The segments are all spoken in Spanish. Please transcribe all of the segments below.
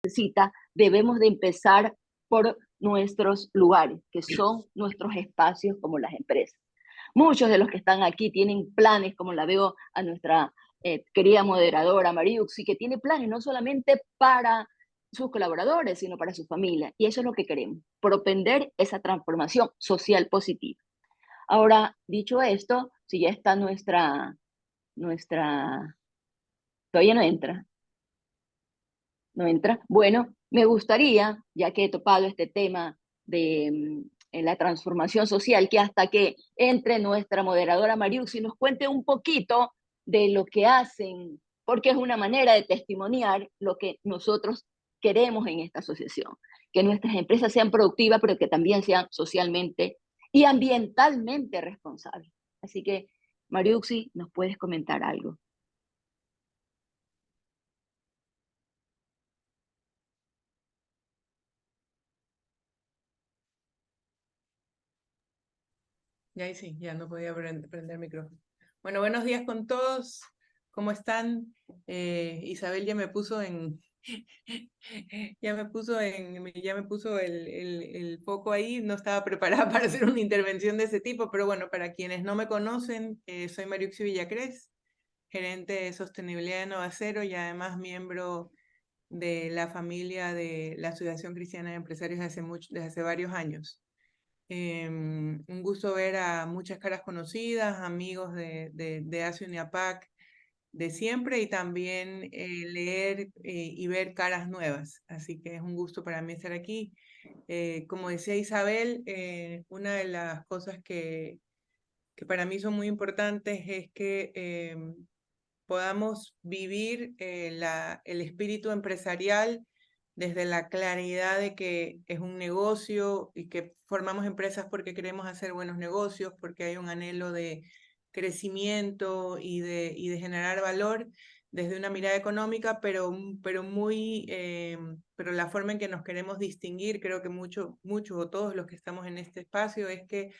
necesita, debemos de empezar por nuestros lugares, que son nuestros espacios como las empresas. Muchos de los que están aquí tienen planes, como la veo a nuestra querida moderadora Mariuxi, que tiene planes no solamente para sus colaboradores, sino para su familia. Y eso es lo que queremos, propender esa transformación social positiva. Ahora, dicho esto, si ya está nuestra, todavía no entra. Bueno, me gustaría, ya que he topado este tema de en la transformación social, que hasta que entre nuestra moderadora Mariuxi nos cuente un poquito de lo que hacen, porque es una manera de testimoniar lo que nosotros queremos en esta asociación, que nuestras empresas sean productivas, pero que también sean socialmente y ambientalmente responsables. Así que, Mariuxi, ¿nos puedes comentar algo? Y ahí sí, ya no podía prender el micrófono. Bueno, buenos días con todos. ¿Cómo están? Isabel ya me puso en, ya me puso el foco ahí. No estaba preparada para hacer una intervención de ese tipo, pero bueno, para quienes no me conocen, soy Mariuxi Villacrés, gerente de sostenibilidad de Novacero y además miembro de la familia de la Asociación Cristiana de Empresarios desde hace varios años. Un gusto ver a muchas caras conocidas, amigos de ASI UNIAPAC de siempre y también leer y ver caras nuevas. Así que es un gusto para mí estar aquí. Como decía Isabel, una de las cosas que para mí son muy importantes es que podamos vivir el espíritu empresarial desde la claridad de que es un negocio y que formamos empresas porque queremos hacer buenos negocios, porque hay un anhelo de crecimiento y de generar valor desde una mirada económica, pero la forma en que nos queremos distinguir, creo que muchos o todos los que estamos en este espacio, es que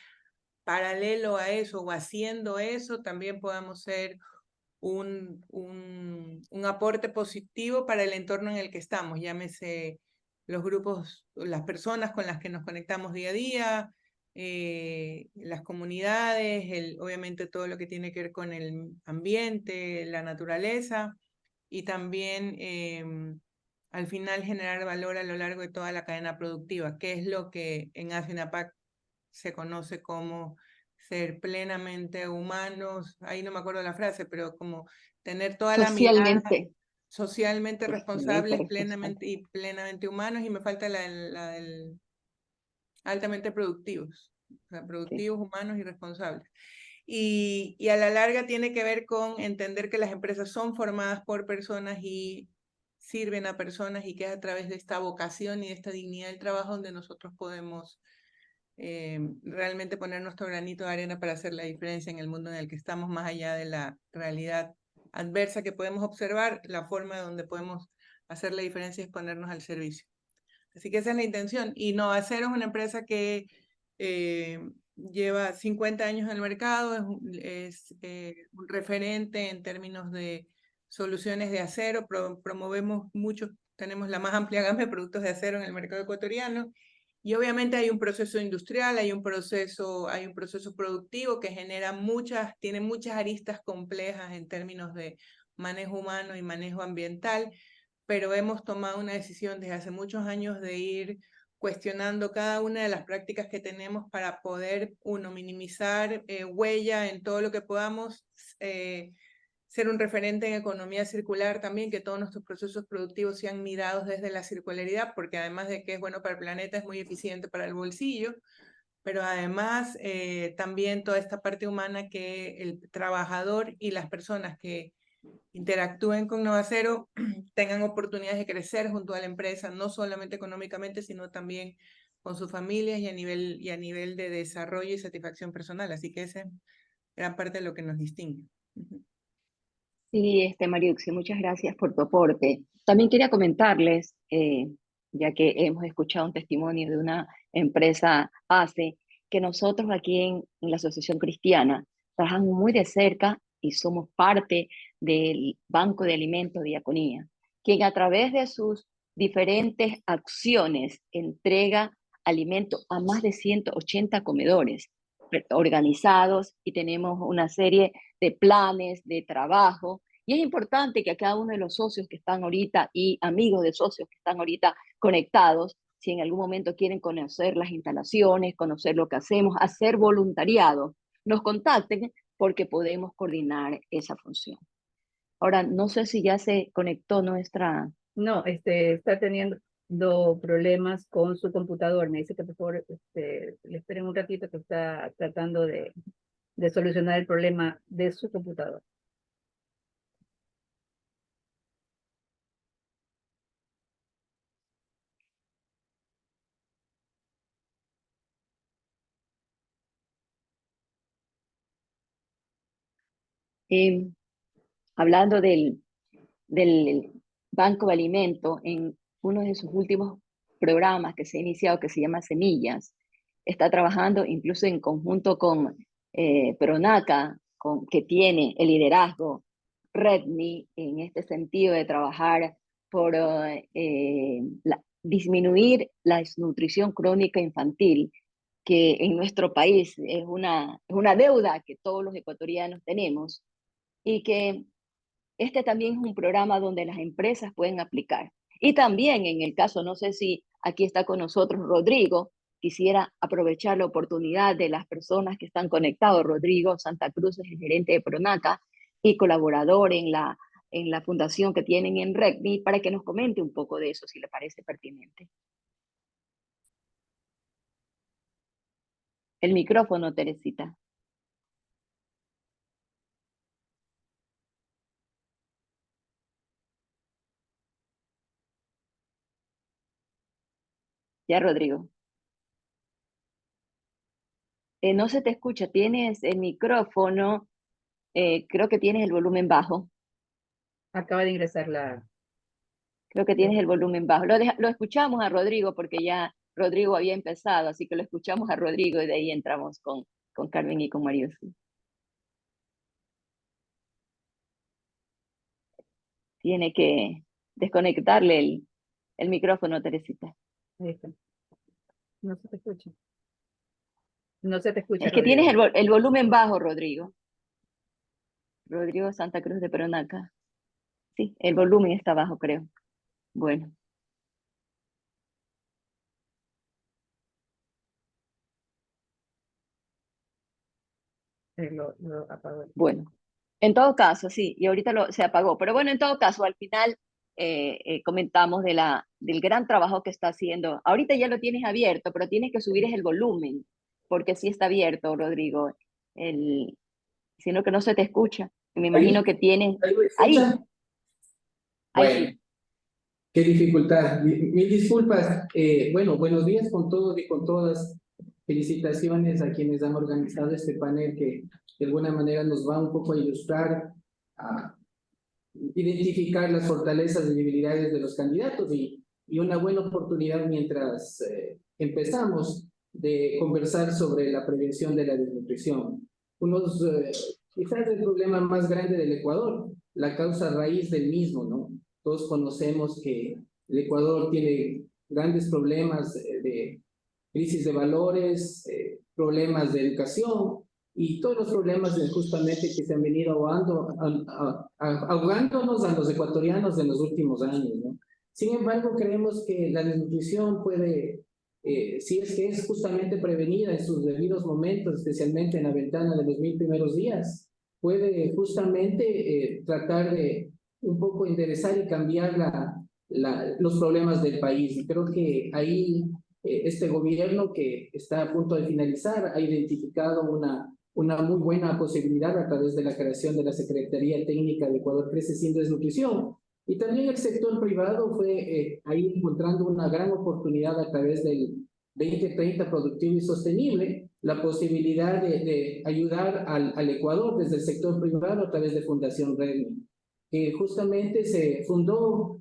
paralelo a eso o haciendo eso, también podamos ser un aporte positivo para el entorno en el que estamos, llámese los grupos, las personas con las que nos conectamos día a día, las comunidades, obviamente todo lo que tiene que ver con el ambiente, la naturaleza, y también al final generar valor a lo largo de toda la cadena productiva, que es lo que en ASINAPAC se conoce como ser plenamente humanos, ahí no me acuerdo la frase, pero como tener toda la mirada Socialmente, socialmente socialmente responsables, responsable. plenamente humanos, y me falta la del altamente productivos, o sea, Sí. productivos, humanos y responsables. Y a la larga tiene que ver con entender que las empresas son formadas por personas y sirven a personas, y que es a través de esta vocación y de esta dignidad del trabajo donde nosotros podemos realmente poner nuestro granito de arena para hacer la diferencia en el mundo en el que estamos, más allá de la realidad adversa que podemos observar. La forma donde podemos hacer la diferencia es ponernos al servicio. Así que esa es la intención. Y Novacero es una empresa que lleva 50 años en el mercado, es un referente en términos de soluciones de acero, promovemos mucho, tenemos la más amplia gama de productos de acero en el mercado ecuatoriano, y obviamente hay un proceso industrial, hay un proceso productivo que tiene muchas aristas complejas en términos de manejo humano y manejo ambiental, pero hemos tomado una decisión desde hace muchos años de ir cuestionando cada una de las prácticas que tenemos para poder, minimizar huella en todo lo que podamos, ser un referente en economía circular también, que todos nuestros procesos productivos sean mirados desde la circularidad, porque además de que es bueno para el planeta, es muy eficiente para el bolsillo, pero además también toda esta parte humana, que el trabajador y las personas que interactúen con Novacero tengan oportunidades de crecer junto a la empresa, no solamente económicamente, sino también con sus familias y a nivel de desarrollo y satisfacción personal. Así que esa es gran parte de lo que nos distingue. Sí, Mariuxi, muchas gracias por tu aporte. También quería comentarles, ya que hemos escuchado un testimonio de una empresa ACE, que nosotros aquí en la Asociación Cristiana trabajamos muy de cerca y somos parte del Banco de Alimentos Diaconía, quien a través de diferentes acciones, entrega alimentos a más de 180 comedores organizados y tenemos una serie de planes de trabajo. Y es importante que a cada uno de los socios que están ahorita y amigos de socios que están ahorita conectados, si en algún momento quieren conocer las instalaciones, conocer lo que hacemos, hacer voluntariado, nos contacten porque podemos coordinar esa función. Ahora, no sé si ya se conectó nuestra... No, está teniendo problemas con su computador. Me dice que por favor le esperen un ratito que está tratando de solucionar el problema de su computador. hablando del Banco de Alimentos, en uno de sus últimos programas que se ha iniciado, que se llama Semillas, está trabajando incluso en conjunto con Pronaca, que tiene el liderazgo REDMI en este sentido de trabajar por disminuir la desnutrición crónica infantil, que en nuestro país es una deuda que todos los ecuatorianos tenemos y que este también es un programa donde las empresas pueden aplicar. Y también en el caso, no sé si aquí está con nosotros Rodrigo, quisiera aprovechar la oportunidad de las personas que están conectados. Rodrigo Santa Cruz es el gerente de Pronaca y colaborador en la fundación que tienen en RECMI, para que nos comente un poco de eso, si le parece pertinente. El micrófono, Teresita. Ya, Rodrigo. No se te escucha, tienes el micrófono, creo que tienes el volumen bajo. Acaba de ingresar Creo que tienes el volumen bajo. Lo escuchamos a Rodrigo porque ya Rodrigo había empezado, así que lo escuchamos a Rodrigo y de ahí entramos con Carmen y con Marius. Tiene que desconectarle el micrófono, Teresita. Ahí está. No se te escucha. No se te escucha, Es que Rodrigo. tienes el volumen bajo, Rodrigo. Rodrigo Santa Cruz de Peronaca. Sí, el volumen está bajo, creo. Bueno. Lo apagó. Bueno, en todo caso, sí, y ahorita se apagó, pero bueno, en todo caso, al final comentamos del gran trabajo que está haciendo. Ahorita ya lo tienes abierto, pero tienes que subir el volumen, porque sí está abierto, Rodrigo, sino que no se te escucha. Me imagino que tienes... ¿Ahí me Ahí, escuchan? ahí Bueno, sí. qué dificultad. Mil disculpas. Bueno, buenos días con todos y con todas. Felicitaciones a quienes han organizado este panel que de alguna manera nos va un poco a ilustrar, a identificar las fortalezas y debilidades de los candidatos y una buena oportunidad mientras empezamos de conversar sobre la prevención de la desnutrición. Quizás el problema más grande del Ecuador, la causa raíz del mismo, ¿no? Todos conocemos que el Ecuador tiene grandes problemas de crisis de valores, problemas de educación y todos los problemas justamente que se han venido ahogándonos a los ecuatorianos en los últimos años, ¿no? Sin embargo, creemos que la desnutrición puede, si es que es justamente prevenida en sus debidos momentos, especialmente en la ventana de los 1000 primeros días, puede justamente tratar de un poco enderezar y cambiar los problemas del país. Y creo que ahí este gobierno que está a punto de finalizar ha identificado una muy buena posibilidad a través de la creación de la Secretaría Técnica de Ecuador Crece Sin Desnutrición. Y también el sector privado fue ahí encontrando una gran oportunidad a través del 2030 productivo y sostenible, la posibilidad de ayudar al Ecuador desde el sector privado a través de Fundación REDMI, que justamente se fundó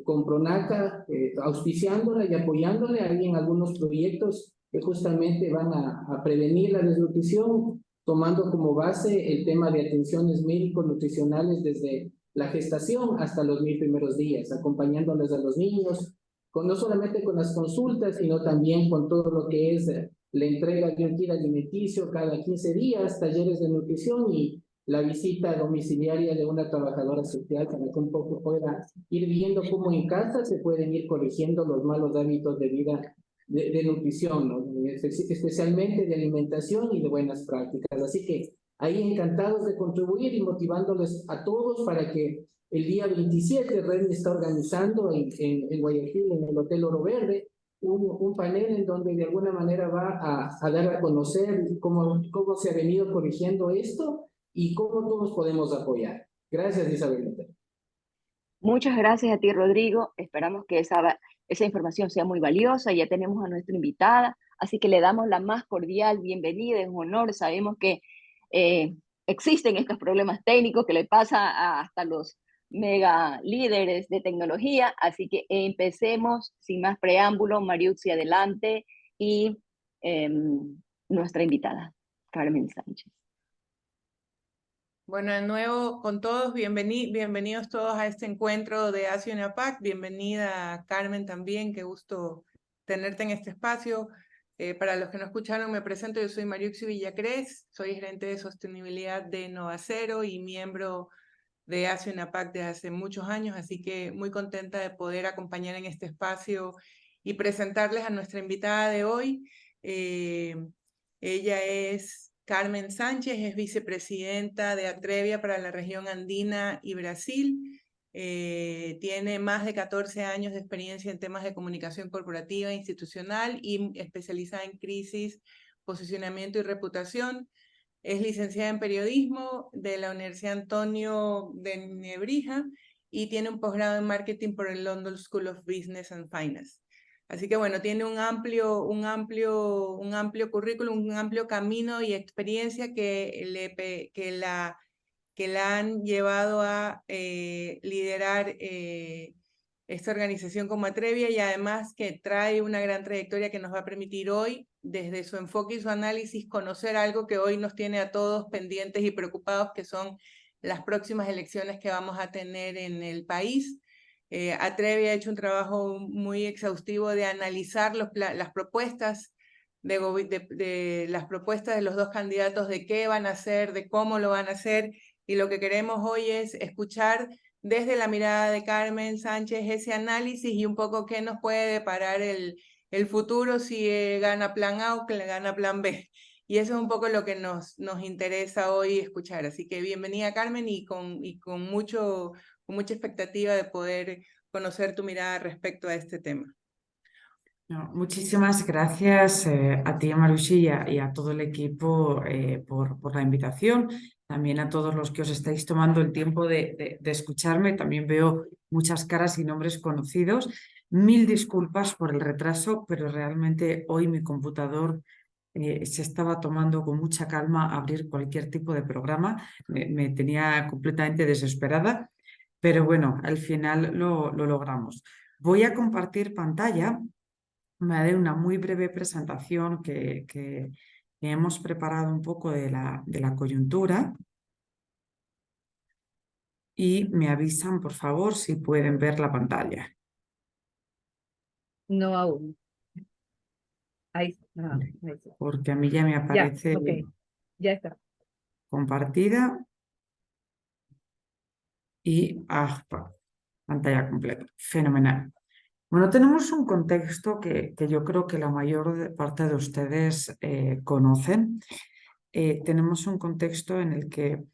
con Pronaca, auspiciándola y apoyándola ahí en algunos proyectos que justamente van a prevenir la desnutrición, tomando como base el tema de atenciones médico-nutricionales desde la gestación hasta los 1000 primeros días, acompañándoles a los niños no solamente con las consultas, sino también con todo lo que es la entrega de un kit alimenticio cada 15 días, talleres de nutrición y la visita domiciliaria de una trabajadora social para que un poco pueda ir viendo cómo en casa se pueden ir corrigiendo los malos hábitos de vida de nutrición, ¿no? Especialmente de alimentación y de buenas prácticas. Así que ahí encantados de contribuir y motivándoles a todos para que el día 27 RENI está organizando en Guayaquil, en el Hotel Oro Verde, un panel en donde de alguna manera va a dar a conocer cómo se ha venido corrigiendo esto y cómo todos podemos apoyar. Gracias, Isabel. Muchas gracias a ti, Rodrigo. Esperamos que esa información sea muy valiosa. Ya tenemos a nuestra invitada, así que le damos la más cordial bienvenida, es un honor. Sabemos que existen estos problemas técnicos que le pasa hasta los mega líderes de tecnología, así que empecemos sin más preámbulo. Mariuxi, adelante, y nuestra invitada, Carmen Sánchez. Bueno, de nuevo con todos, bienvenidos todos a este encuentro de Asia UNAPAC. Bienvenida Carmen también, qué gusto tenerte en este espacio. Para los que no escucharon, me presento, yo soy Mariuxi Villacrés, soy gerente de sostenibilidad de Novacero y miembro de Asia UNAPAC desde hace muchos años, así que muy contenta de poder acompañar en este espacio y presentarles a nuestra invitada de hoy. Ella es Carmen Sánchez, es vicepresidenta de Atrevia para la región andina y Brasil. Tiene más de 14 años de experiencia en temas de comunicación corporativa e institucional y especializada en crisis, posicionamiento y reputación. Es licenciada en periodismo de la Universidad Antonio de Nebrija y tiene un posgrado en marketing por el London School of Business and Finance. Así que bueno, tiene un amplio currículum, un amplio camino y experiencia que la han llevado a liderar esta organización como Atrevia, y además que trae una gran trayectoria que nos va a permitir hoy, desde su enfoque y su análisis, conocer algo que hoy nos tiene a todos pendientes y preocupados, que son las próximas elecciones que vamos a tener en el país. Atrevia ha hecho un trabajo muy exhaustivo de analizar las propuestas las propuestas de los dos candidatos, de qué van a hacer, de cómo lo van a hacer, y lo que queremos hoy es escuchar desde la mirada de Carmen Sánchez ese análisis y un poco qué nos puede deparar el futuro, si gana plan A o que le gana plan B. Y eso es un poco lo que nos interesa hoy escuchar. Así que bienvenida, Carmen, y con mucha expectativa de poder conocer tu mirada respecto a este tema. No, muchísimas gracias a ti, Marushi, y a todo el equipo por la invitación. También a todos los que os estáis tomando el tiempo de escucharme. También veo muchas caras y nombres conocidos. Mil disculpas por el retraso, pero realmente hoy mi computador se estaba tomando con mucha calma abrir cualquier tipo de programa. Me tenía completamente desesperada, pero bueno, al final lo logramos. Voy a compartir pantalla. Me haré una muy breve presentación que hemos preparado un poco de la coyuntura, y me avisan, por favor, si pueden ver la pantalla. No aún. Ahí está. Porque a mí ya me aparece Ya está. compartida y pantalla completa. Fenomenal. Bueno, tenemos un contexto que yo creo que la mayor parte de ustedes conocen. Tenemos un contexto en el que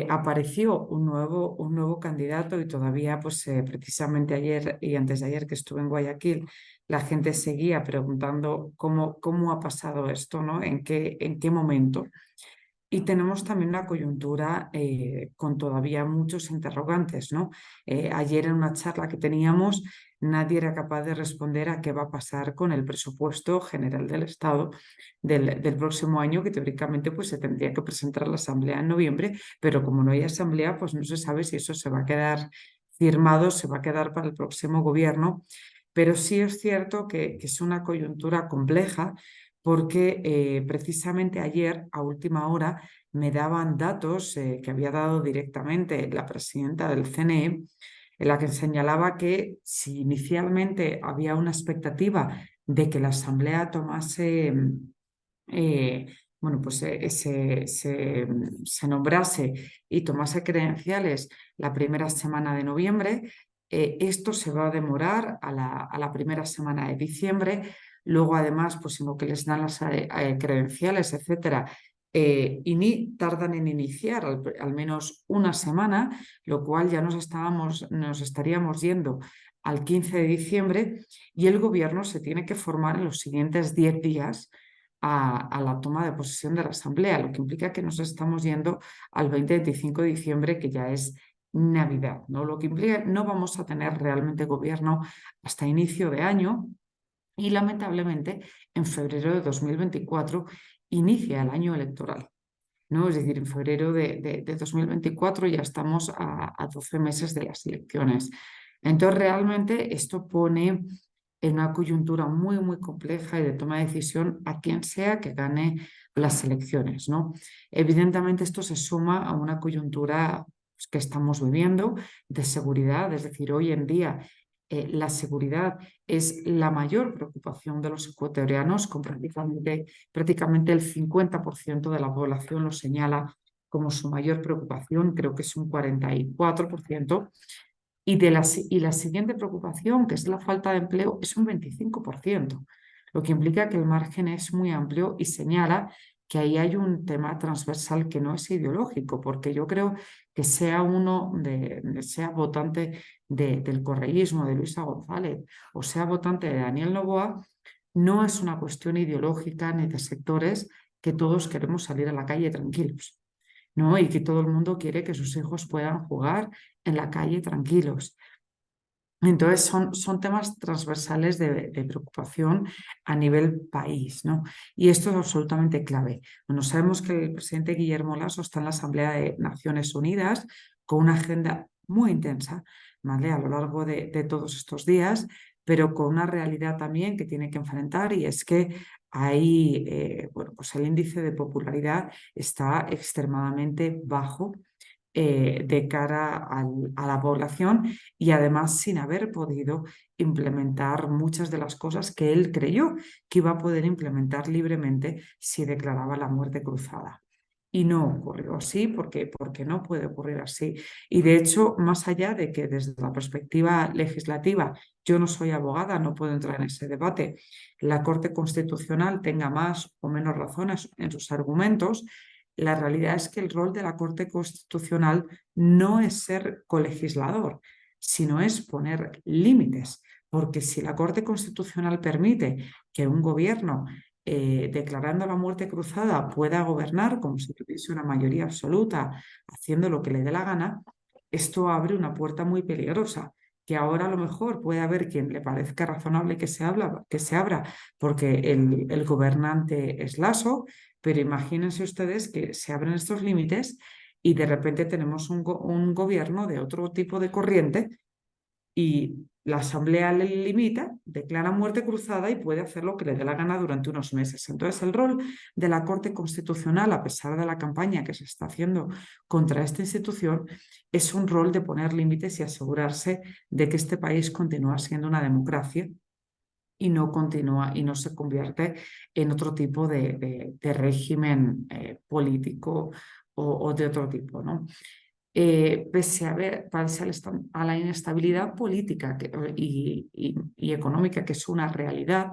apareció un nuevo candidato, y todavía pues precisamente ayer y antes de ayer que estuve en Guayaquil, la gente seguía preguntando cómo ha pasado esto, ¿no? ¿En qué momento? Y tenemos también una coyuntura con todavía muchos interrogantes, ¿no? Ayer en una charla que teníamos, nadie era capaz de responder a qué va a pasar con el presupuesto general del Estado del próximo año, que teóricamente pues, se tendría que presentar a la Asamblea en noviembre, pero como no hay Asamblea, pues no se sabe si eso se va a quedar firmado, se va a quedar para el próximo gobierno. Pero sí es cierto que es una coyuntura compleja, porque precisamente ayer, a última hora, me daban datos que había dado directamente la presidenta del CNE, en la que señalaba que si inicialmente había una expectativa de que la Asamblea tomase, bueno, pues se nombrase y tomase credenciales la primera semana de noviembre, esto se va a demorar a la primera semana de diciembre. Luego, además, pues en lo que les dan las credenciales, etcétera, tardan en iniciar al menos una semana, lo cual ya nos estaríamos yendo al 15 de diciembre y el gobierno se tiene que formar en los siguientes 10 días a la toma de posesión de la Asamblea, lo que implica que nos estamos yendo al 20-25 de diciembre, que ya es Navidad, ¿no? Lo que implica que no vamos a tener realmente gobierno hasta inicio de año y lamentablemente en febrero de 2024 inicia el año electoral, ¿no? Es decir, en febrero de 2024 ya estamos a 12 meses de las elecciones. Entonces, realmente esto pone en una coyuntura muy, muy compleja y de toma de decisión a quien sea que gane las elecciones, ¿no? Evidentemente, esto se suma a una coyuntura pues, que estamos viviendo de seguridad, es decir, hoy en día la seguridad es la mayor preocupación de los ecuatorianos, con prácticamente el 50% de la población lo señala como su mayor preocupación, creo que es un 44%. Y la siguiente preocupación, que es la falta de empleo, es un 25%, lo que implica que el margen es muy amplio y señala que ahí hay un tema transversal que no es ideológico, porque yo creo que sea sea votante del correísmo de Luisa González o sea votante de Daniel Noboa, no es una cuestión ideológica ni de sectores, que todos queremos salir a la calle tranquilos, ¿no? Y que todo el mundo quiere que sus hijos puedan jugar en la calle tranquilos. Entonces son temas transversales de preocupación a nivel país, ¿no? Y esto es absolutamente clave. Bueno, sabemos que el presidente Guillermo Lasso está en la Asamblea de Naciones Unidas con una agenda muy intensa, ¿vale? A lo largo de todos estos días, pero con una realidad también que tiene que enfrentar, y es que ahí, bueno, pues el índice de popularidad está extremadamente bajo de cara a la población y además sin haber podido implementar muchas de las cosas que él creyó que iba a poder implementar libremente si declaraba la muerte cruzada. Y no ocurrió así porque no puede ocurrir así. Y de hecho, más allá de que desde la perspectiva legislativa, yo no soy abogada, no puedo entrar en ese debate, la Corte Constitucional tenga más o menos razones en sus argumentos, la realidad es que el rol de la Corte Constitucional no es ser colegislador, sino es poner límites, porque si la Corte Constitucional permite que un gobierno, declarando la muerte cruzada, pueda gobernar como si tuviese una mayoría absoluta, haciendo lo que le dé la gana, esto abre una puerta muy peligrosa, que ahora a lo mejor puede haber quien le parezca razonable que se abra porque el gobernante es Lasso, pero imagínense ustedes que se abren estos límites y de repente tenemos un gobierno de otro tipo de corriente y la Asamblea le limita, declara muerte cruzada y puede hacer lo que le dé la gana durante unos meses. Entonces, el rol de la Corte Constitucional, a pesar de la campaña que se está haciendo contra esta institución, es un rol de poner límites y asegurarse de que este país continúa siendo una democracia y no continúa y no se convierte en otro tipo de régimen político o de otro tipo, ¿no? Pese a la inestabilidad política y económica, que es una realidad,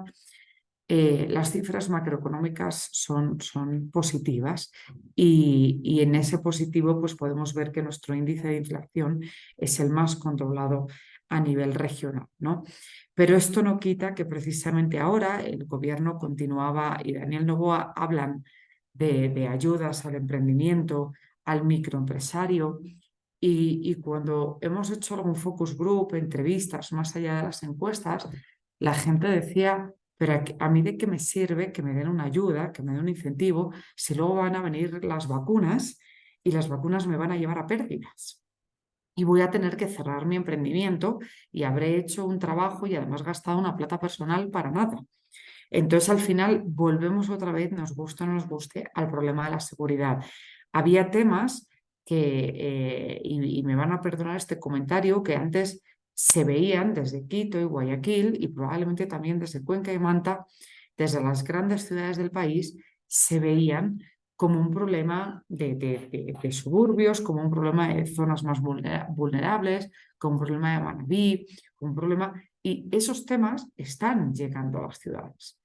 las cifras macroeconómicas son positivas y en ese positivo pues podemos ver que nuestro índice de inflación es el más controlado a nivel regional, ¿no? Pero esto no quita que precisamente ahora el gobierno continuaba y Daniel Noboa hablan de ayudas al emprendimiento, al microempresario y cuando hemos hecho algún focus group, entrevistas más allá de las encuestas, la gente decía, pero a mí de qué me sirve que me den una ayuda, que me den un incentivo, si luego van a venir las vacunas y las vacunas me van a llevar a pérdidas. Y voy a tener que cerrar mi emprendimiento y habré hecho un trabajo y además gastado una plata personal para nada. Entonces, al final, volvemos otra vez, nos guste o no nos guste, al problema de la seguridad. Había temas y me van a perdonar este comentario, que antes se veían desde Quito y Guayaquil y probablemente también desde Cuenca y Manta, desde las grandes ciudades del país, se veían como un problema de suburbios, como un problema de zonas más vulnerables, como un problema de Manabí, un problema... Y esos temas están llegando a las ciudades.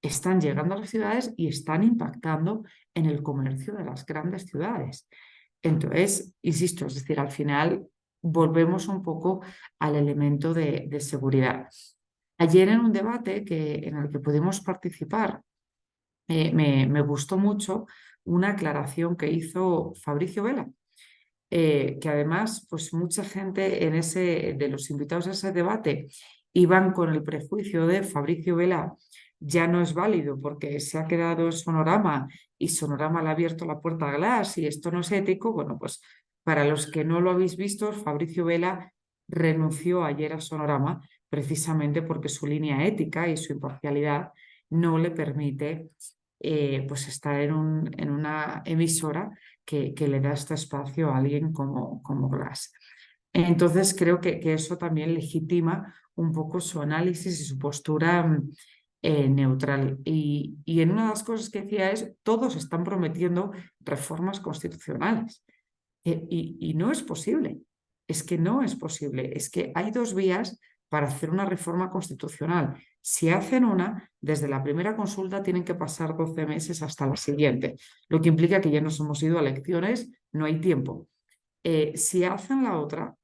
Están llegando a las ciudades y están impactando en el comercio de las grandes ciudades. Entonces, insisto, es decir, al final volvemos un poco al elemento de seguridad. Ayer en un debate en el que pudimos participar, me gustó mucho una aclaración que hizo Fabricio Vela, que además, pues mucha gente de los invitados a ese debate iban con el prejuicio de Fabricio Vela ya no es válido porque se ha quedado en Sonorama y Sonorama le ha abierto la puerta a Glass y esto no es ético. Bueno, pues para los que no lo habéis visto, Fabricio Vela renunció ayer a Sonorama precisamente porque su línea ética y su imparcialidad no le permite pues estar en una emisora que le da este espacio a alguien como Glass. Entonces creo que eso también legitima un poco su análisis y su postura neutral. Y en una de las cosas que decía es, todos están prometiendo reformas constitucionales. Y no es posible. Es que no es posible. Es que hay dos vías para hacer una reforma constitucional. Si hacen una, desde la primera consulta tienen que pasar 12 meses hasta la siguiente, lo que implica que ya nos hemos ido a elecciones, no hay tiempo. Si hacen la otra,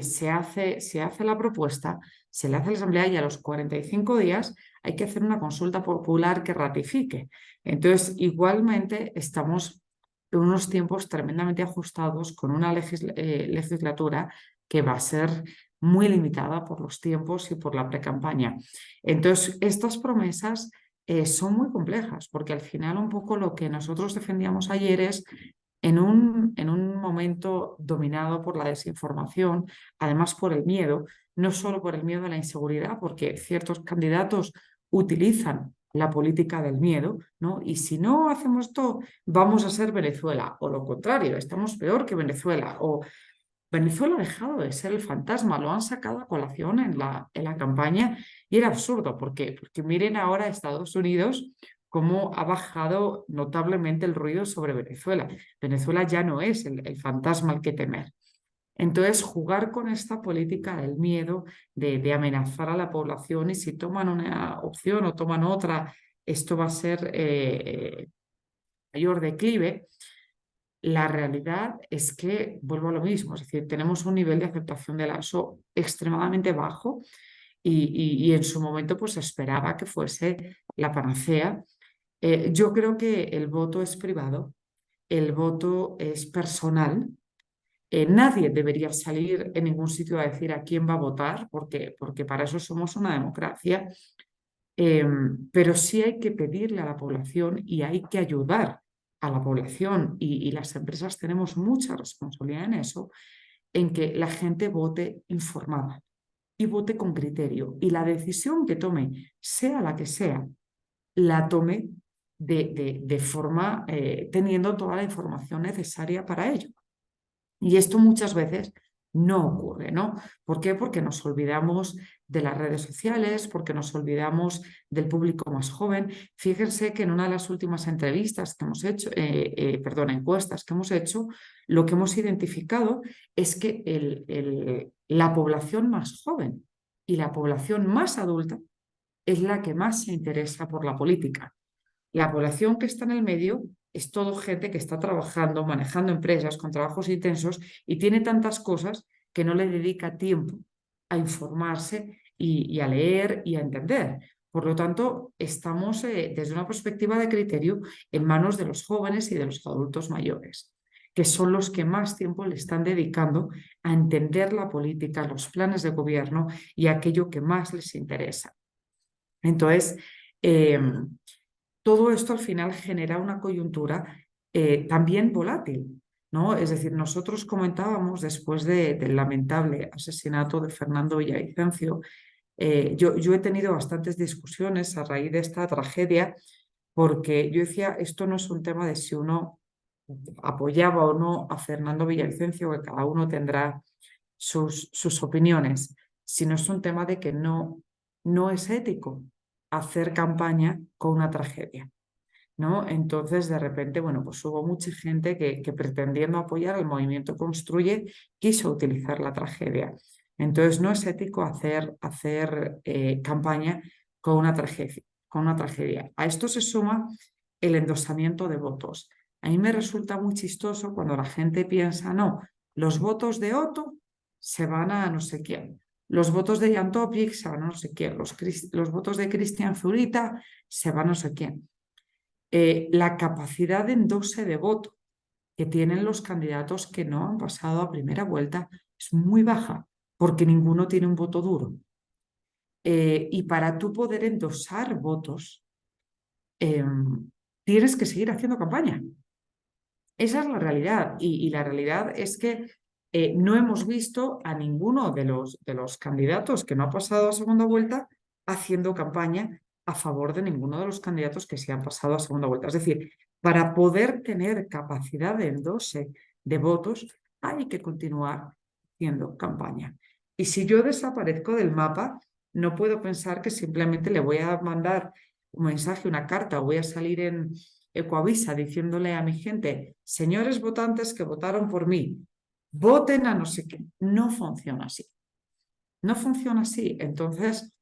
se hace la propuesta, se le hace a la Asamblea y a los 45 días hay que hacer una consulta popular que ratifique. Entonces, igualmente estamos en unos tiempos tremendamente ajustados con una legislatura que va a ser muy limitada por los tiempos y por la precampaña. Entonces, estas promesas son muy complejas porque al final un poco lo que nosotros defendíamos ayer es en un momento dominado por la desinformación, además por el miedo, no solo por el miedo a la inseguridad, porque ciertos candidatos utilizan la política del miedo, ¿no? Y si no hacemos esto, vamos a ser Venezuela, o lo contrario, estamos peor que Venezuela, o Venezuela ha dejado de ser el fantasma, lo han sacado a colación en la campaña y era absurdo, porque miren ahora a Estados Unidos cómo ha bajado notablemente el ruido sobre Venezuela. Venezuela ya no es el fantasma al que temer. Entonces, jugar con esta política del miedo, de amenazar a la población y si toman una opción o toman otra, esto va a ser mayor declive. La realidad es que, vuelvo a lo mismo, es decir, tenemos un nivel de aceptación del ASO extremadamente bajo y en su momento pues se esperaba que fuese la panacea. Yo creo que el voto es privado, el voto es personal. Nadie debería salir en ningún sitio a decir a quién va a votar, porque para eso somos una democracia. Pero sí hay que pedirle a la población y hay que ayudar a la población y las empresas tenemos mucha responsabilidad en eso, en que la gente vote informada y vote con criterio y la decisión que tome, sea la que sea, la tome de forma teniendo toda la información necesaria para ello. Y esto muchas veces no ocurre, ¿no? ¿Por qué? Porque nos olvidamos de las redes sociales, porque nos olvidamos del público más joven. Fíjense que en una de las últimas entrevistas que hemos hecho, encuestas que hemos hecho, lo que hemos identificado es que la población más joven y la población más adulta es la que más se interesa por la política. La población que está en el medio es todo gente que está trabajando, manejando empresas con trabajos intensos y tiene tantas cosas que no le dedica tiempo a informarse y a leer y a entender. Por lo tanto, estamos desde una perspectiva de criterio en manos de los jóvenes y de los adultos mayores, que son los que más tiempo le están dedicando a entender la política, los planes de gobierno y aquello que más les interesa. Entonces, todo esto al final genera una coyuntura también volátil, ¿no? Es decir, nosotros comentábamos después del lamentable asesinato de Fernando Villavicencio, yo he tenido bastantes discusiones a raíz de esta tragedia porque yo decía, esto no es un tema de si uno apoyaba o no a Fernando Villavicencio, que cada uno tendrá sus opiniones, sino es un tema de que no es ético hacer campaña con una tragedia, ¿no? Entonces, de repente, bueno, pues hubo mucha gente que pretendiendo apoyar al movimiento Construye, quiso utilizar la tragedia. Entonces, no es ético hacer campaña con una tragedia. A esto se suma el endosamiento de votos. A mí me resulta muy chistoso cuando la gente piensa, no, los votos de Otto se van a no sé quién, los votos de Jan Topic se van a no sé quién, los votos de Cristian Zurita se van a no sé quién. La capacidad de endose de voto que tienen los candidatos que no han pasado a primera vuelta es muy baja, porque ninguno tiene un voto duro. Y para tú poder endosar votos, tienes que seguir haciendo campaña. Esa es la realidad. Y la realidad es que no hemos visto a ninguno de los candidatos que no ha pasado a segunda vuelta haciendo campaña a favor de ninguno de los candidatos que se han pasado a segunda vuelta. Es decir, para poder tener capacidad de endose de votos, hay que continuar haciendo campaña. Y si yo desaparezco del mapa, no puedo pensar que simplemente le voy a mandar un mensaje, una carta, o voy a salir en Ecoavisa diciéndole a mi gente, señores votantes que votaron por mí, voten a no sé qué. No funciona así. No funciona así. Entonces,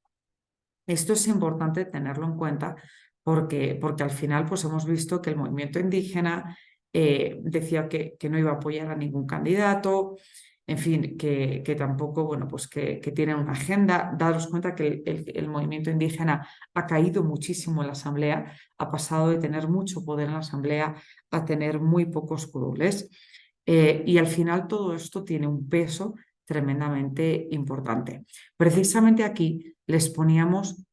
esto es importante tenerlo en cuenta porque al final pues hemos visto que el movimiento indígena decía que no iba a apoyar a ningún candidato, en fin, que tampoco, bueno, pues que tienen una agenda. Daros cuenta que el movimiento indígena ha caído muchísimo en la Asamblea, ha pasado de tener mucho poder en la Asamblea a tener muy pocos curules. Y al final todo esto tiene un peso tremendamente importante. Precisamente aquí les poníamos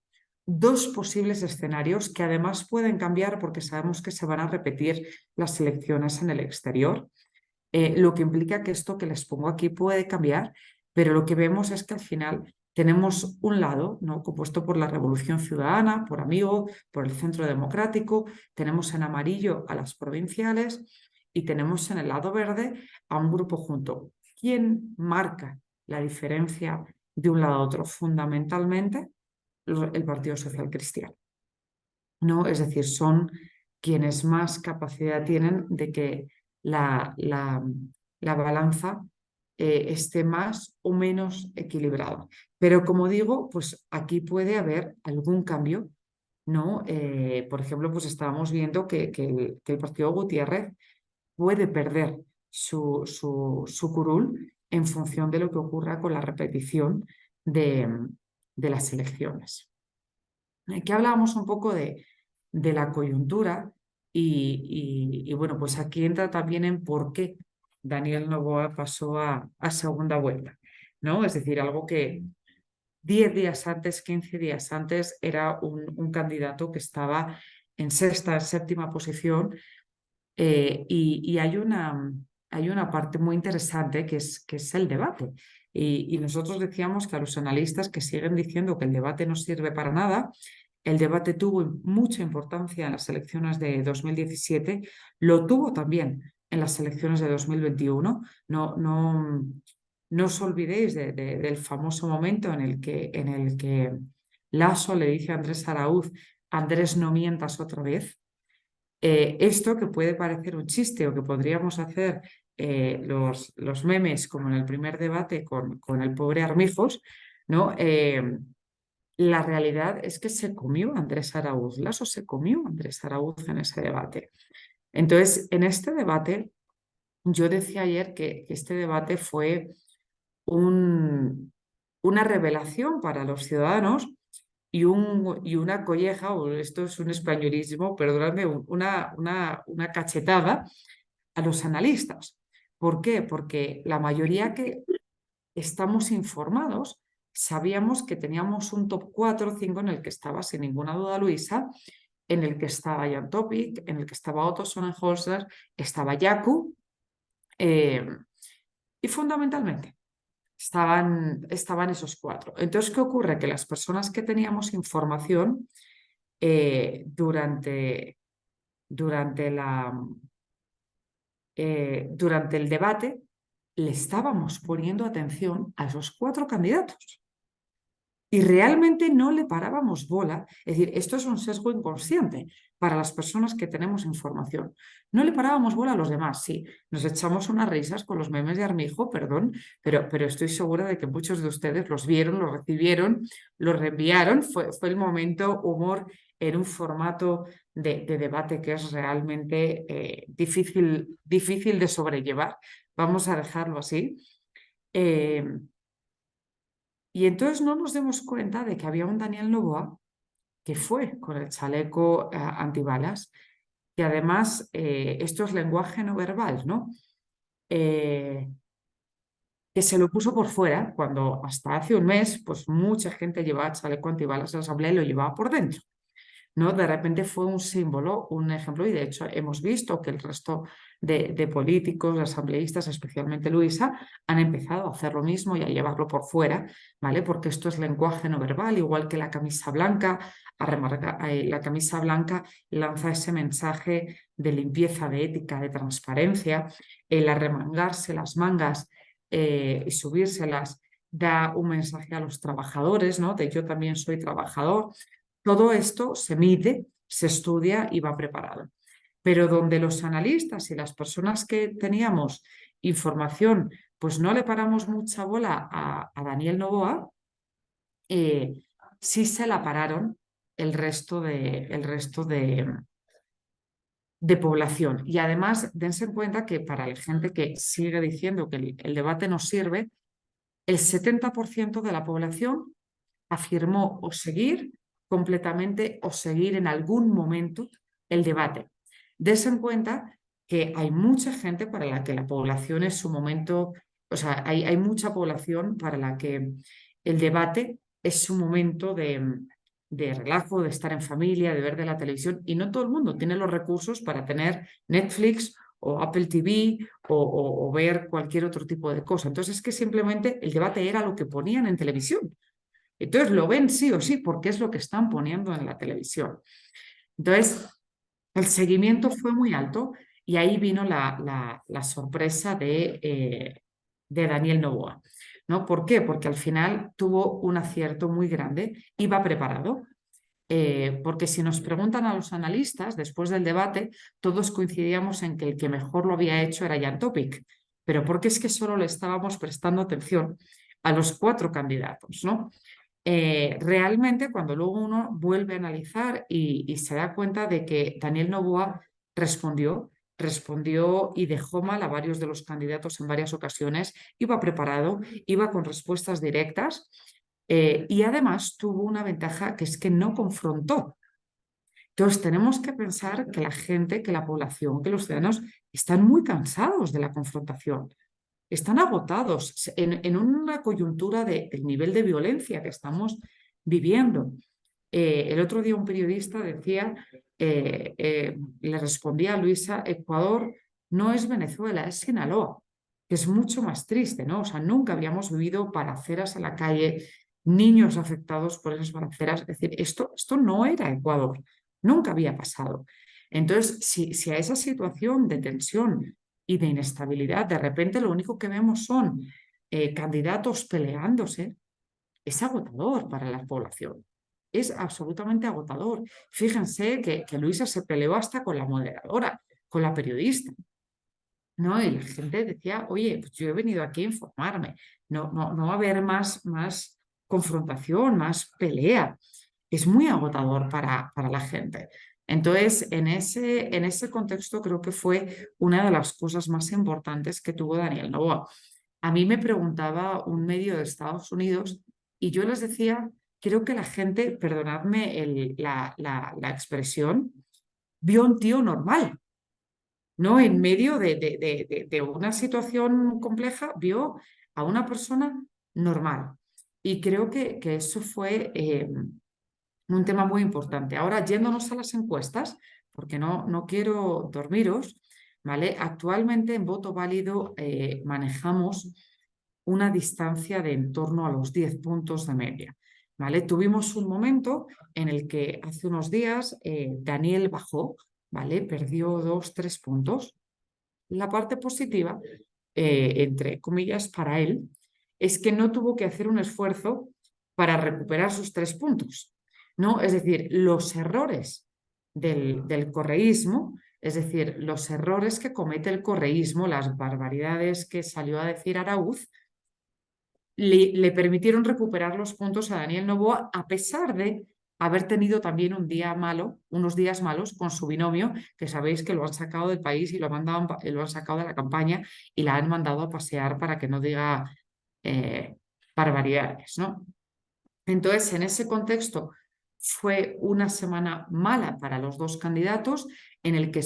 dos posibles escenarios que además pueden cambiar porque sabemos que se van a repetir las elecciones en el exterior, lo que implica que esto que les pongo aquí puede cambiar, pero lo que vemos es que al final tenemos un lado, ¿no?, compuesto por la Revolución Ciudadana, por Amigo, por el Centro Democrático, tenemos en amarillo a las provinciales y tenemos en el lado verde a un grupo junto. ¿Quién marca la diferencia de un lado a otro? Fundamentalmente el Partido Social Cristiano, ¿no? Es decir, son quienes más capacidad tienen de que la balanza esté más o menos equilibrada. Pero como digo, pues aquí puede haber algún cambio, ¿no? Por ejemplo, pues estábamos viendo que el partido Gutiérrez puede perder su curul en función de lo que ocurra con la repetición de las elecciones. Aquí hablábamos un poco de la coyuntura y bueno, pues aquí entra también en por qué Daniel Noboa pasó a segunda vuelta, ¿no? Es decir, algo que 10 días antes, 15 días antes, era un candidato que estaba en sexta, séptima posición y hay una parte muy interesante que es el debate. Y nosotros decíamos que a los analistas que siguen diciendo que el debate no sirve para nada, el debate tuvo mucha importancia en las elecciones de 2017, lo tuvo también en las elecciones de 2021. No os olvidéis del famoso momento en el que Lasso le dice a Andrés Araúz, Andrés, no mientas otra vez. Esto que puede parecer un chiste o que podríamos hacer los memes como en el primer debate con el pobre Armijos, ¿no? La realidad es que se comió Andrés Araúz, Lasso se comió Andrés Araúz en ese debate. Entonces, en este debate, yo decía ayer que este debate fue una revelación para los ciudadanos y una colleja, o esto es un españolismo, perdóname, una cachetada a los analistas. ¿Por qué? Porque la mayoría que estamos informados sabíamos que teníamos un top 4 o 5 en el que estaba sin ninguna duda Luisa, en el que estaba Jan Topic, en el que estaba Otto Sonnenholzer, estaba Yaku, y fundamentalmente estaban esos 4. Entonces, ¿qué ocurre? Que las personas que teníamos información durante durante el debate le estábamos poniendo atención a esos 4 candidatos. Y realmente no le parábamos bola. Es decir, esto es un sesgo inconsciente para las personas que tenemos información. No le parábamos bola a los demás, sí. Nos echamos unas risas con los memes de Armijo, perdón, pero estoy segura de que muchos de ustedes los vieron, los recibieron, los reenviaron. Fue el momento humor en un formato de debate que es realmente difícil de sobrellevar. Vamos a dejarlo así. Y entonces no nos demos cuenta de que había un Daniel Noboa que fue con el chaleco antibalas, y además esto es lenguaje no verbal, ¿no? Que se lo puso por fuera, cuando hasta hace un mes pues mucha gente llevaba chaleco antibalas en la asamblea y lo llevaba por dentro, ¿no? De repente fue un símbolo, un ejemplo, y de hecho hemos visto que el resto de políticos, de asambleístas, especialmente Luisa, han empezado a hacer lo mismo y a llevarlo por fuera, ¿vale? Porque esto es lenguaje no verbal, igual que la camisa blanca. La camisa blanca lanza ese mensaje de limpieza, de ética, de transparencia. El arremangarse las mangas y subírselas da un mensaje a los trabajadores, ¿no? De yo también soy trabajador. Todo esto se mide, se estudia y va preparado. Pero donde los analistas y las personas que teníamos información, pues no le paramos mucha bola a Daniel Noboa, sí se la pararon el resto de población. Y además, dense en cuenta que para la gente que sigue diciendo que el debate no sirve, el 70% de la población afirmó o seguir completamente o seguir en algún momento el debate. Dense en cuenta que hay mucha gente para la que la población es su momento, o sea, hay mucha población para la que el debate es su momento de relajo, de estar en familia, de ver de la televisión, y no todo el mundo tiene los recursos para tener Netflix o Apple TV o ver cualquier otro tipo de cosa. Entonces es que simplemente el debate era lo que ponían en televisión. Entonces lo ven sí o sí porque es lo que están poniendo en la televisión. Entonces el seguimiento fue muy alto y ahí vino la sorpresa de Daniel Noboa, ¿no? ¿Por qué? Porque al final tuvo un acierto muy grande, iba preparado. Porque si nos preguntan a los analistas después del debate, todos coincidíamos en que el que mejor lo había hecho era Jan Topic, pero porque es que solo le estábamos prestando atención a los 4 candidatos, ¿no? Realmente cuando luego uno vuelve a analizar y se da cuenta de que Daniel Noboa respondió y dejó mal a varios de los candidatos en varias ocasiones, iba preparado, iba con respuestas directas y además tuvo una ventaja que es que no confrontó. Entonces tenemos que pensar que la gente, que la población, que los ciudadanos están muy cansados de la confrontación. Están agotados en una coyuntura del nivel de violencia que estamos viviendo. El otro día un periodista decía, le respondía a Luisa, Ecuador no es Venezuela, es Sinaloa, que es mucho más triste, ¿no? O sea, nunca habíamos vivido balaceras en la calle, niños afectados por esas balaceras. Es decir, esto no era Ecuador, nunca había pasado. Entonces, si a esa situación de tensión y de inestabilidad, de repente lo único que vemos son candidatos peleándose, es agotador para la población. Es absolutamente agotador. Fíjense que Luisa se peleó hasta con la moderadora, con la periodista, ¿no? Y la gente decía, oye, pues yo he venido aquí a informarme, no va a haber más confrontación, más pelea. Es muy agotador para la gente. Entonces, en ese contexto creo que fue una de las cosas más importantes que tuvo Daniel Noboa. A mí me preguntaba un medio de Estados Unidos y yo les decía, creo que la gente, perdonadme la expresión, vio un tío normal, ¿no? En medio de una situación compleja, vio a una persona normal. Y creo que eso fue un tema muy importante. Ahora, yéndonos a las encuestas, porque no quiero dormiros, ¿vale? Actualmente en voto válido manejamos una distancia de en torno a los 10 puntos de media, ¿vale? Tuvimos un momento en el que hace unos días Daniel bajó, ¿vale? Perdió 2-3 puntos. La parte positiva, entre comillas, para él, es que no tuvo que hacer un esfuerzo para recuperar sus 3 puntos, ¿no? Es decir, los errores del correísmo, es decir, los errores que comete el correísmo, las barbaridades que salió a decir Araúz, le permitieron recuperar los puntos a Daniel Noboa, a pesar de haber tenido también unos días malos con su binomio, que sabéis que lo han sacado del país y lo han sacado de la campaña y la han mandado a pasear para que no diga barbaridades, ¿no? Entonces, en ese contexto, fue una semana mala para los 2 candidatos, en el que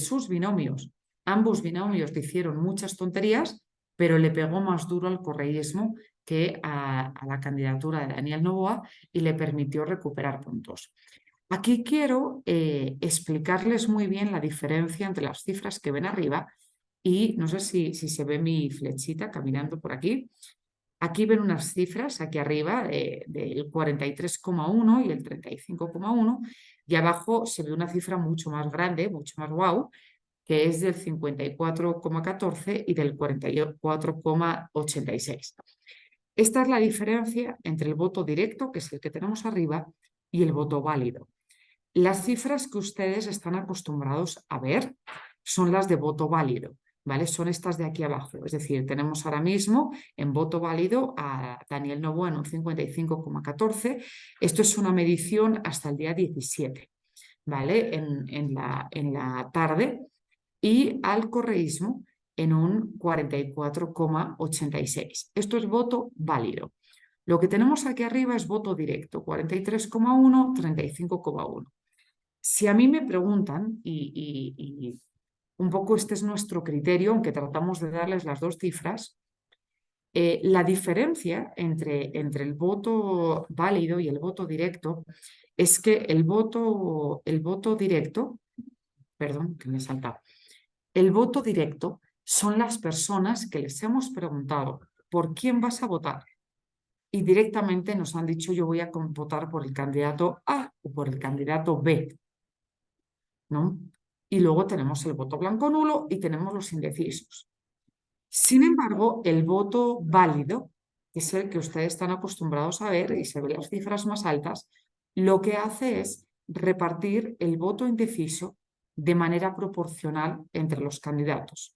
ambos binomios hicieron muchas tonterías, pero le pegó más duro al correísmo que a la candidatura de Daniel Noboa y le permitió recuperar puntos. Aquí quiero explicarles muy bien la diferencia entre las cifras que ven arriba y no sé si se ve mi flechita caminando por aquí. Aquí ven unas cifras, aquí arriba, del 43,1 y el 35,1, y abajo se ve una cifra mucho más grande, mucho más guau, que es del 54,14 y del 44,86. Esta es la diferencia entre el voto directo, que es el que tenemos arriba, y el voto válido. Las cifras que ustedes están acostumbrados a ver son las de voto válido, ¿vale? Son estas de aquí abajo. Es decir, tenemos ahora mismo en voto válido a Daniel Noboa en un 55,14. Esto es una medición hasta el día 17, ¿vale? En la tarde. Y al correísmo en un 44,86. Esto es voto válido. Lo que tenemos aquí arriba es voto directo, 43,1, 35,1. Si a mí me preguntan, y un poco este es nuestro criterio, aunque tratamos de darles las 2 cifras, la diferencia entre el voto válido y el voto directo es que el voto directo, perdón, que me he saltado, el voto directo son las personas que les hemos preguntado por quién vas a votar y directamente nos han dicho yo voy a votar por el candidato A o por el candidato B, ¿no? Y luego tenemos el voto blanco nulo y tenemos los indecisos. Sin embargo, el voto válido, que es el que ustedes están acostumbrados a ver y se ven las cifras más altas, lo que hace es repartir el voto indeciso de manera proporcional entre los candidatos.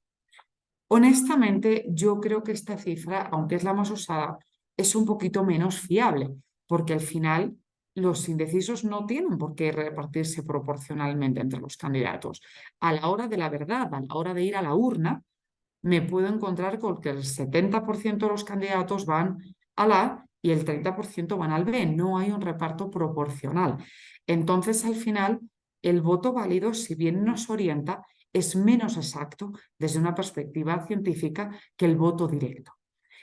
Honestamente, yo creo que esta cifra, aunque es la más usada, es un poquito menos fiable, porque al final los indecisos no tienen por qué repartirse proporcionalmente entre los candidatos. A la hora de la verdad, a la hora de ir a la urna, me puedo encontrar con que el 70% de los candidatos van al A y el 30% van al B. No hay un reparto proporcional. Entonces, al final, el voto válido, si bien nos orienta, es menos exacto desde una perspectiva científica que el voto directo.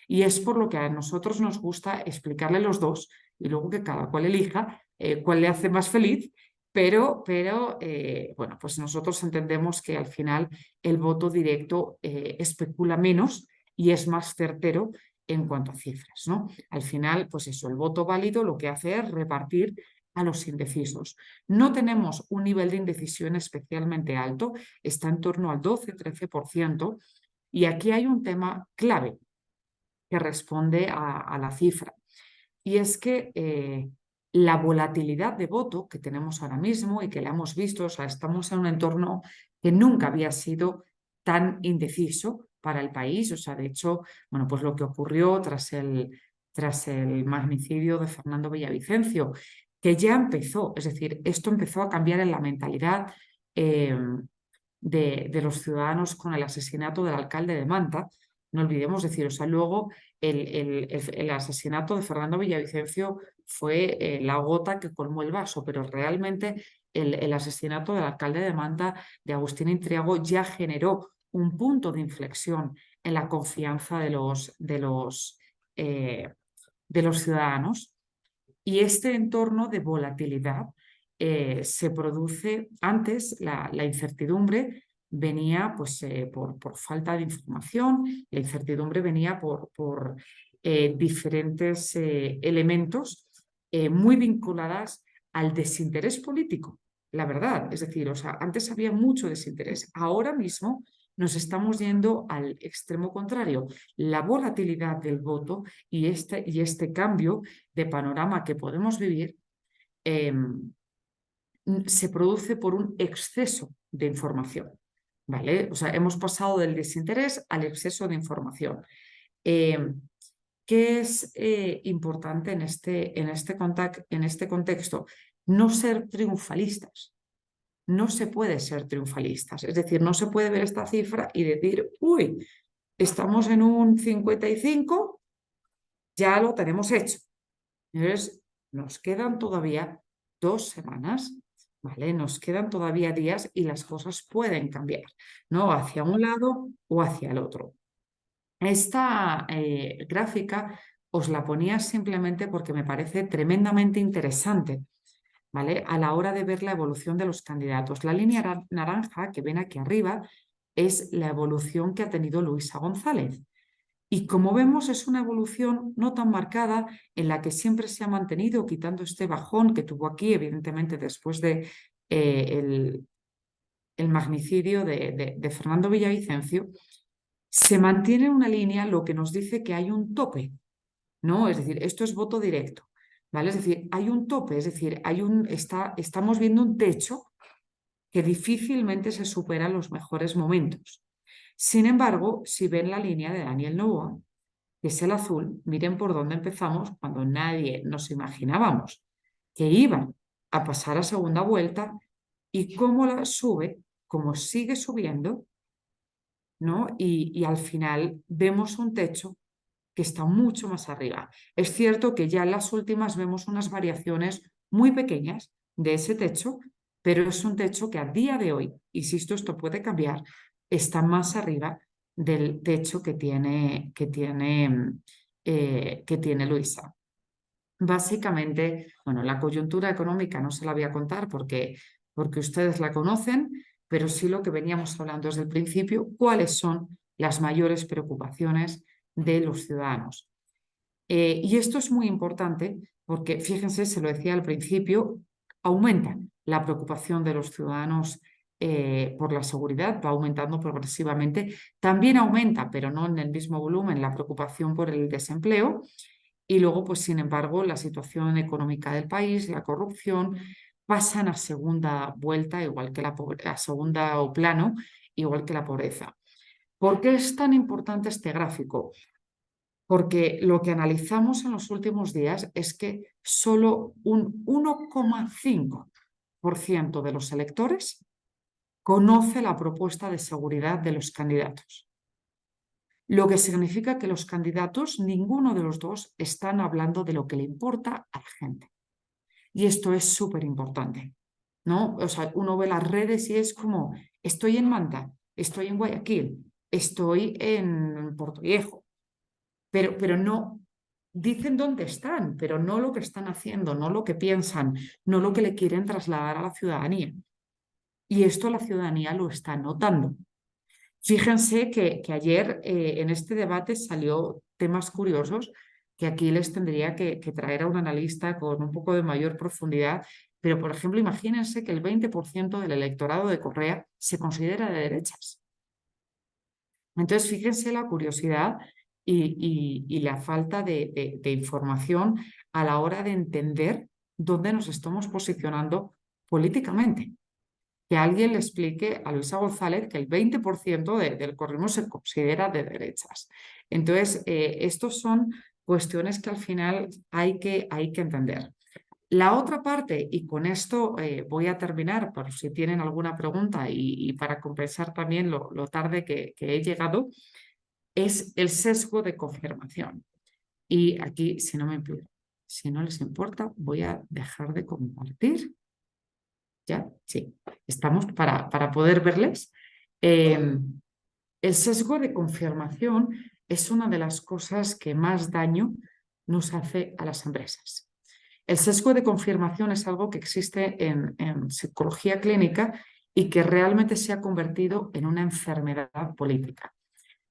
Y es por lo que a nosotros nos gusta explicarle los 2 y luego que cada cual elija cuál le hace más feliz, pero bueno, pues nosotros entendemos que al final el voto directo especula menos y es más certero en cuanto a cifras, ¿no? Al final, pues eso, el voto válido lo que hace es repartir a los indecisos. No tenemos un nivel de indecisión especialmente alto, está en torno al 12-13%, y aquí hay un tema clave que responde a la cifra, y es que la volatilidad de voto que tenemos ahora mismo y que la hemos visto, o sea, estamos en un entorno que nunca había sido tan indeciso para el país. O sea, de hecho, bueno, pues lo que ocurrió tras el magnicidio de Fernando Villavicencio, que ya empezó, es decir, esto empezó a cambiar en la mentalidad de los ciudadanos con el asesinato del alcalde de Manta. No olvidemos decir, o sea, luego el asesinato de Fernando Villavicencio fue la gota que colmó el vaso, pero realmente el asesinato del alcalde de Manta, de Agustín Intriago, ya generó un punto de inflexión en la confianza de los ciudadanos. Y este entorno de volatilidad se produce antes, la incertidumbre venía pues, por falta de información, la incertidumbre venía por diferentes elementos muy vinculadas al desinterés político, la verdad. Es decir, o sea, antes había mucho desinterés. Ahora mismo nos estamos yendo al extremo contrario. La volatilidad del voto y este cambio de panorama que podemos vivir se produce por un exceso de información, ¿vale? O sea, hemos pasado del desinterés al exceso de información. ¿Qué es importante en este contexto? No ser triunfalistas. No se puede ser triunfalistas. Es decir, no se puede ver esta cifra y decir, uy, estamos en un 55, ya lo tenemos hecho. Entonces, nos quedan todavía 2 semanas, ¿vale? Nos quedan todavía días y las cosas pueden cambiar, ¿no? Hacia un lado o hacia el otro. Esta gráfica os la ponía simplemente porque me parece tremendamente interesante, ¿vale? A la hora de ver la evolución de los candidatos. La línea naranja que ven aquí arriba es la evolución que ha tenido Luisa González. Y como vemos, es una evolución no tan marcada en la que siempre se ha mantenido, quitando este bajón que tuvo aquí, evidentemente, después de el magnicidio de Fernando Villavicencio, se mantiene una línea, lo que nos dice que hay un tope, ¿no? Es decir, esto es voto directo, ¿vale? Es decir, hay un tope, es decir, estamos viendo un techo que difícilmente se supera en los mejores momentos. Sin embargo, si ven la línea de Daniel Noboa, que es el azul, miren por dónde empezamos cuando nadie nos imaginábamos que iba a pasar a segunda vuelta y cómo la sube, cómo sigue subiendo, ¿no? Y al final vemos un techo que está mucho más arriba. Es cierto que ya en las últimas vemos unas variaciones muy pequeñas de ese techo, pero es un techo que a día de hoy, insisto, esto puede cambiar, está más arriba del techo que tiene Luisa. Básicamente, bueno, la coyuntura económica no se la voy a contar porque ustedes la conocen, pero sí lo que veníamos hablando desde el principio, cuáles son las mayores preocupaciones de los ciudadanos. Y esto es muy importante porque, fíjense, se lo decía al principio, aumenta la preocupación de los ciudadanos por la seguridad, va aumentando progresivamente. También aumenta, pero no en el mismo volumen, la preocupación por el desempleo. Y luego, pues sin embargo, la situación económica del país, la corrupción, pasan a segunda vuelta, igual que a segunda o plano, igual que la pobreza. ¿Por qué es tan importante este gráfico? Porque lo que analizamos en los últimos días es que solo un 1,5% de los electores conoce la propuesta de seguridad de los candidatos. Lo que significa que los candidatos, ninguno de los dos, están hablando de lo que le importa a la gente. Y esto es súper importante, ¿no? O sea, uno ve las redes y es como, estoy en Manta, estoy en Guayaquil, estoy en Portoviejo, pero no dicen dónde están, pero no lo que están haciendo, no lo que piensan, no lo que le quieren trasladar a la ciudadanía. Y esto la ciudadanía lo está notando. Fíjense que ayer en este debate salió temas curiosos que aquí les tendría que traer a un analista con un poco de mayor profundidad. Pero, por ejemplo, imagínense que el 20% del electorado de Correa se considera de derechas. Entonces, fíjense la curiosidad y la falta de información a la hora de entender dónde nos estamos posicionando políticamente. Que alguien le explique a Luisa González que el 20% del correísmo se considera de derechas. Entonces, estos son cuestiones que al final hay que entender. La otra parte, y con esto voy a terminar, por si tienen alguna pregunta y para compensar también lo tarde que he llegado, es el sesgo de confirmación. Y aquí, si no les importa, voy a dejar de compartir. ¿Ya? Sí, estamos para poder verles. El sesgo de confirmación es una de las cosas que más daño nos hace a las empresas. El sesgo de confirmación es algo que existe en psicología clínica y que realmente se ha convertido en una enfermedad política.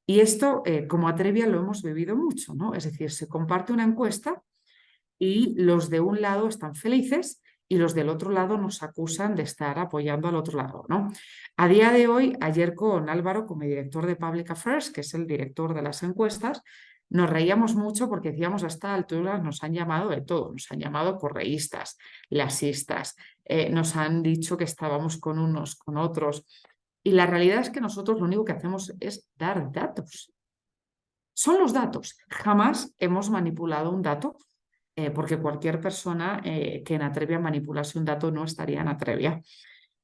Y esto, como Atrevia, lo hemos vivido mucho, ¿no? Es decir, se comparte una encuesta y los de un lado están felices y los del otro lado nos acusan de estar apoyando al otro lado, ¿no? A día de hoy, ayer con Álvaro, como director de Public Affairs, que es el director de las encuestas, nos reíamos mucho porque decíamos, a esta altura nos han llamado de todo, nos han llamado correístas, lasistas, nos han dicho que estábamos con unos, con otros, y la realidad es que nosotros lo único que hacemos es dar datos. Son los datos. Jamás hemos manipulado un dato, porque cualquier persona que en Atrevia manipulase un dato no estaría en Atrevia.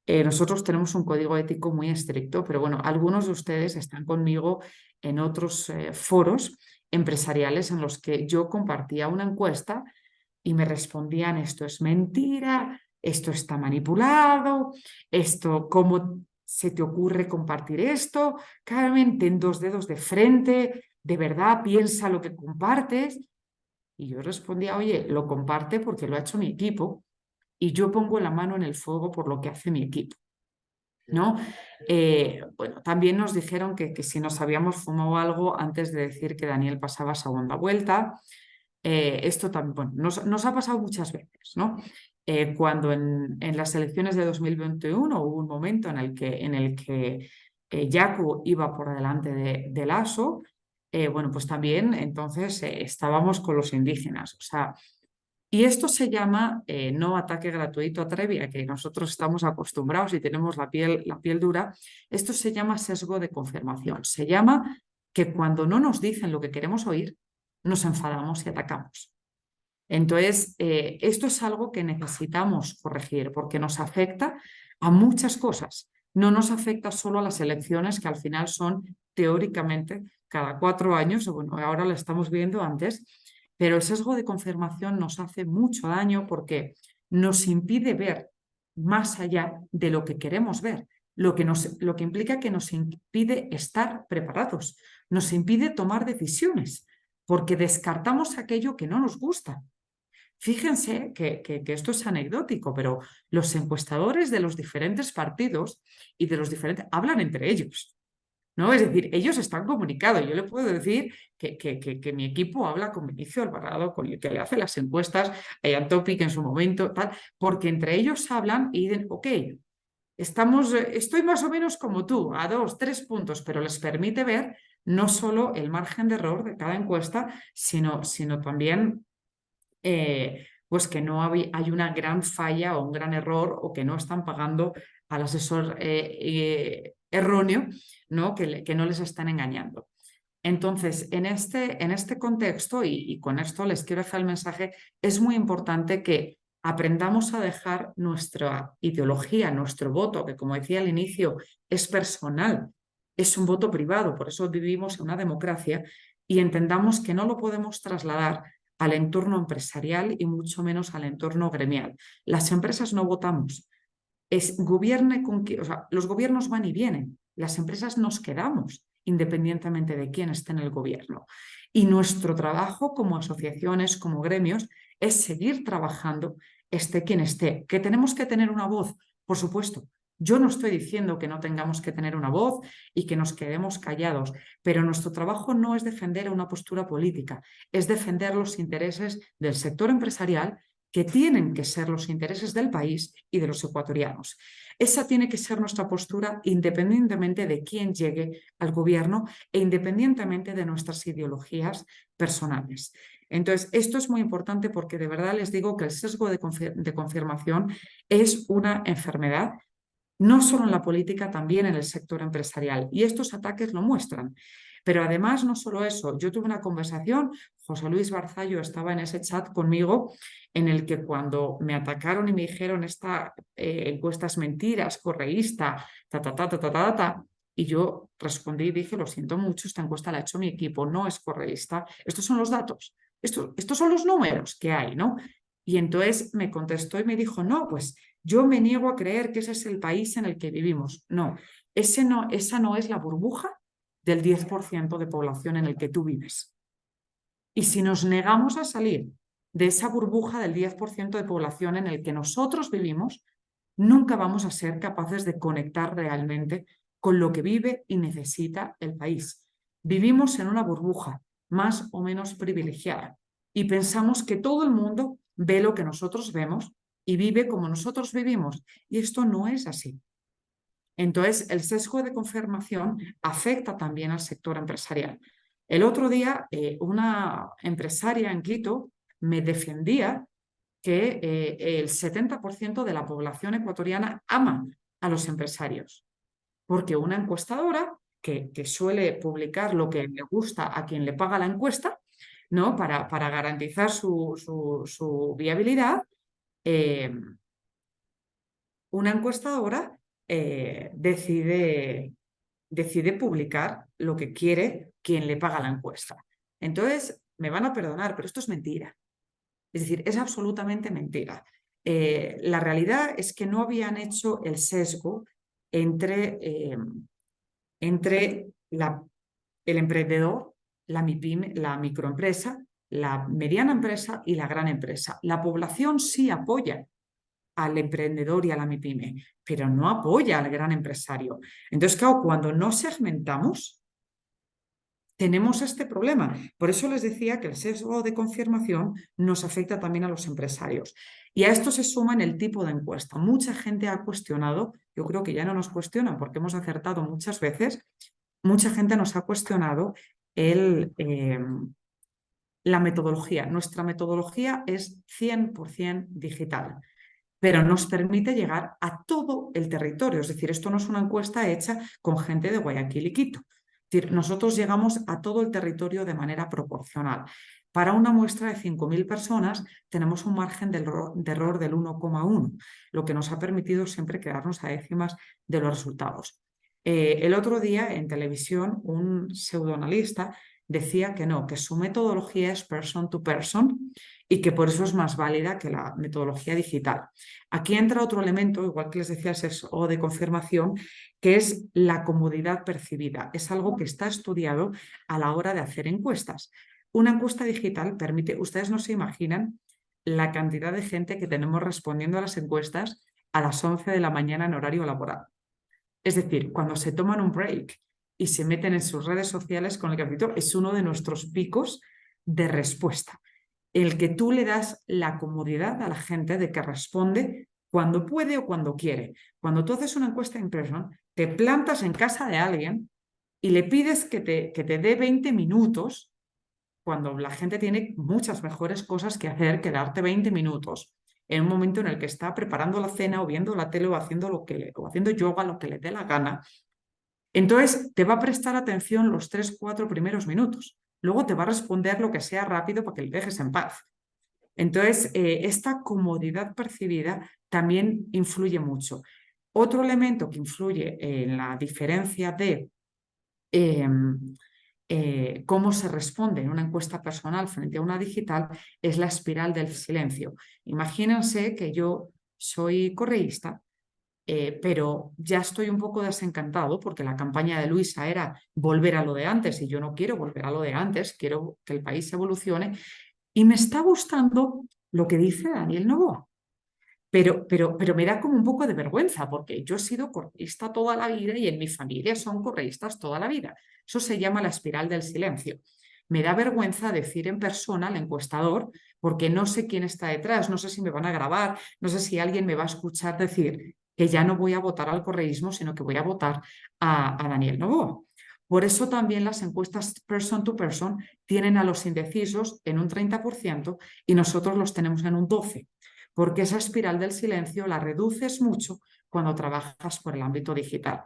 Nosotros tenemos un código ético muy estricto, pero bueno, algunos de ustedes están conmigo en otros foros empresariales en los que yo compartía una encuesta y me respondían: esto es mentira, esto está manipulado, esto, ¿cómo se te ocurre compartir esto? Carmen, ten 2 dedos de frente, de verdad piensa lo que compartes. Y yo respondía: oye, lo comparte porque lo ha hecho mi equipo y yo pongo la mano en el fuego por lo que hace mi equipo, ¿no? Bueno, también nos dijeron que si nos habíamos fumado algo antes de decir que Daniel pasaba a segunda vuelta. Esto también, bueno, nos ha pasado muchas veces, ¿no? Cuando en las elecciones de 2021 hubo un momento en el que Yaku iba por delante de Lasso, bueno, pues también entonces estábamos con los indígenas, o sea, y esto se llama no ataque gratuito a Atrevia, que nosotros estamos acostumbrados y tenemos la piel dura. Esto se llama sesgo de confirmación. Se llama que cuando no nos dicen lo que queremos oír, nos enfadamos y atacamos. Entonces, esto es algo que necesitamos corregir porque nos afecta a muchas cosas. No nos afecta solo a las elecciones, que al final son teóricamente cada 4 años, bueno, ahora lo estamos viendo antes, pero el sesgo de confirmación nos hace mucho daño porque nos impide ver más allá de lo que queremos ver, lo que implica que nos impide estar preparados, nos impide tomar decisiones, porque descartamos aquello que no nos gusta. Fíjense que esto es anecdótico, pero los encuestadores de los diferentes partidos y de los diferentes hablan entre ellos, ¿no? Es decir, ellos están comunicados. Yo le puedo decir que mi equipo habla con Vinicio Alvarado, con el que le hace las encuestas, a Topic en su momento, tal, porque entre ellos hablan y dicen: ok, estoy más o menos como tú, a 2, 3 puntos, pero les permite ver no solo el margen de error de cada encuesta, sino también pues que no hay una gran falla o un gran error, o que no están pagando al asesor erróneo, ¿no? Que no les están engañando. Entonces, en este contexto, y con esto les quiero dejar el mensaje, es muy importante que aprendamos a dejar nuestra ideología, nuestro voto, que como decía al inicio, es personal, es un voto privado, por eso vivimos en una democracia, y entendamos que no lo podemos trasladar al entorno empresarial y mucho menos al entorno gremial. Las empresas no votamos. Gobierne con o sea, los gobiernos van y vienen. Las empresas nos quedamos independientemente de quién esté en el gobierno. Y nuestro trabajo como asociaciones, como gremios, es seguir trabajando, esté quien esté. ¿Que tenemos que tener una voz? Por supuesto. Yo no estoy diciendo que no tengamos que tener una voz y que nos quedemos callados, pero nuestro trabajo no es defender una postura política, es defender los intereses del sector empresarial, que tienen que ser los intereses del país y de los ecuatorianos. Esa tiene que ser nuestra postura independientemente de quién llegue al gobierno e independientemente de nuestras ideologías personales. Entonces, esto es muy importante porque de verdad les digo que el sesgo de confirmación es una enfermedad, no solo en la política, también en el sector empresarial. Y estos ataques lo muestran. Pero además, no solo eso, yo tuve una conversación, José Luis Barzallo estaba en ese chat conmigo, en el que cuando me atacaron y me dijeron: esta encuesta es mentiras, correísta, y yo respondí y dije: lo siento mucho, esta encuesta la ha hecho mi equipo, no es correísta, estos son los datos, estos son los números que hay, ¿no? Y entonces me contestó y me dijo: no, pues yo me niego a creer que ese es el país en el que vivimos. No, esa no es la burbuja del 10% de población en el que tú vives. Y si nos negamos a salir de esa burbuja del 10% de población en el que nosotros vivimos, nunca vamos a ser capaces de conectar realmente con lo que vive y necesita el país. Vivimos en una burbuja más o menos privilegiada y pensamos que todo el mundo ve lo que nosotros vemos, y vive como nosotros vivimos. Y esto no es así. Entonces, el sesgo de confirmación afecta también al sector empresarial. El otro día, una empresaria en Quito me defendía que el 70% de la población ecuatoriana ama a los empresarios, porque una encuestadora que suele publicar lo que le gusta a quien le paga la encuesta, ¿no? Para garantizar su viabilidad, una encuestadora decide publicar lo que quiere quien le paga la encuesta. Entonces, me van a perdonar, pero esto es mentira. Es decir, es absolutamente mentira. La realidad es que no habían hecho el sesgo entre el emprendedor, la MIPYME, la microempresa, la mediana empresa y la gran empresa. La población sí apoya al emprendedor y a la MIPYME, pero no apoya al gran empresario. Entonces, claro, cuando no segmentamos, tenemos este problema. Por eso les decía que el sesgo de confirmación nos afecta también a los empresarios. Y a esto se suma en el tipo de encuesta. Mucha gente ha cuestionado, yo creo que ya no nos cuestionan porque hemos acertado muchas veces, mucha gente nos ha cuestionado la metodología. Nuestra metodología es 100% digital, pero nos permite llegar a todo el territorio. Es decir, esto no es una encuesta hecha con gente de Guayaquil y Quito. Es decir, nosotros llegamos a todo el territorio de manera proporcional. Para una muestra de 5.000 personas tenemos un margen de error del 1,1, lo que nos ha permitido siempre quedarnos a décimas de los resultados. El otro día en televisión un pseudoanalista decía que no, que su metodología es person to person y que por eso es más válida que la metodología digital. Aquí entra otro elemento, igual que les decía el sesgo de confirmación, que es la comodidad percibida. Es algo que está estudiado a la hora de hacer encuestas. Una encuesta digital permite, ustedes no se imaginan la cantidad de gente que tenemos respondiendo a las encuestas a las 11 de la mañana en horario laboral. Es decir, cuando se toman un break y se meten en sus redes sociales con el capítulo, es uno de nuestros picos de respuesta. El que tú le das la comodidad a la gente de que responde cuando puede o cuando quiere. Cuando tú haces una encuesta in person, te plantas en casa de alguien y le pides que te dé 20 minutos cuando la gente tiene muchas mejores cosas que hacer que darte 20 minutos en un momento en el que está preparando la cena o viendo la tele o haciendo yoga, lo que le dé la gana. Entonces te va a prestar atención los 3-4 primeros minutos. Luego te va a responder lo que sea rápido para que le dejes en paz. Entonces, esta comodidad percibida también influye mucho. Otro elemento que influye en la diferencia de cómo se responde en una encuesta personal frente a una digital es la espiral del silencio. Imagínense que yo soy correísta, pero ya estoy un poco desencantado porque la campaña de Luisa era volver a lo de antes y yo no quiero volver a lo de antes, quiero que el país evolucione y me está gustando lo que dice Daniel Noboa. Pero me da como un poco de vergüenza porque yo he sido correísta toda la vida y en mi familia son correístas toda la vida. Eso se llama la espiral del silencio. Me da vergüenza decir en persona al encuestador porque no sé quién está detrás, no sé si me van a grabar, no sé si alguien me va a escuchar decir que ya no voy a votar al correísmo, sino que voy a votar a Daniel Noboa. Por eso también las encuestas person to person tienen a los indecisos en un 30% y nosotros los tenemos en un 12%. Porque esa espiral del silencio la reduces mucho cuando trabajas por el ámbito digital.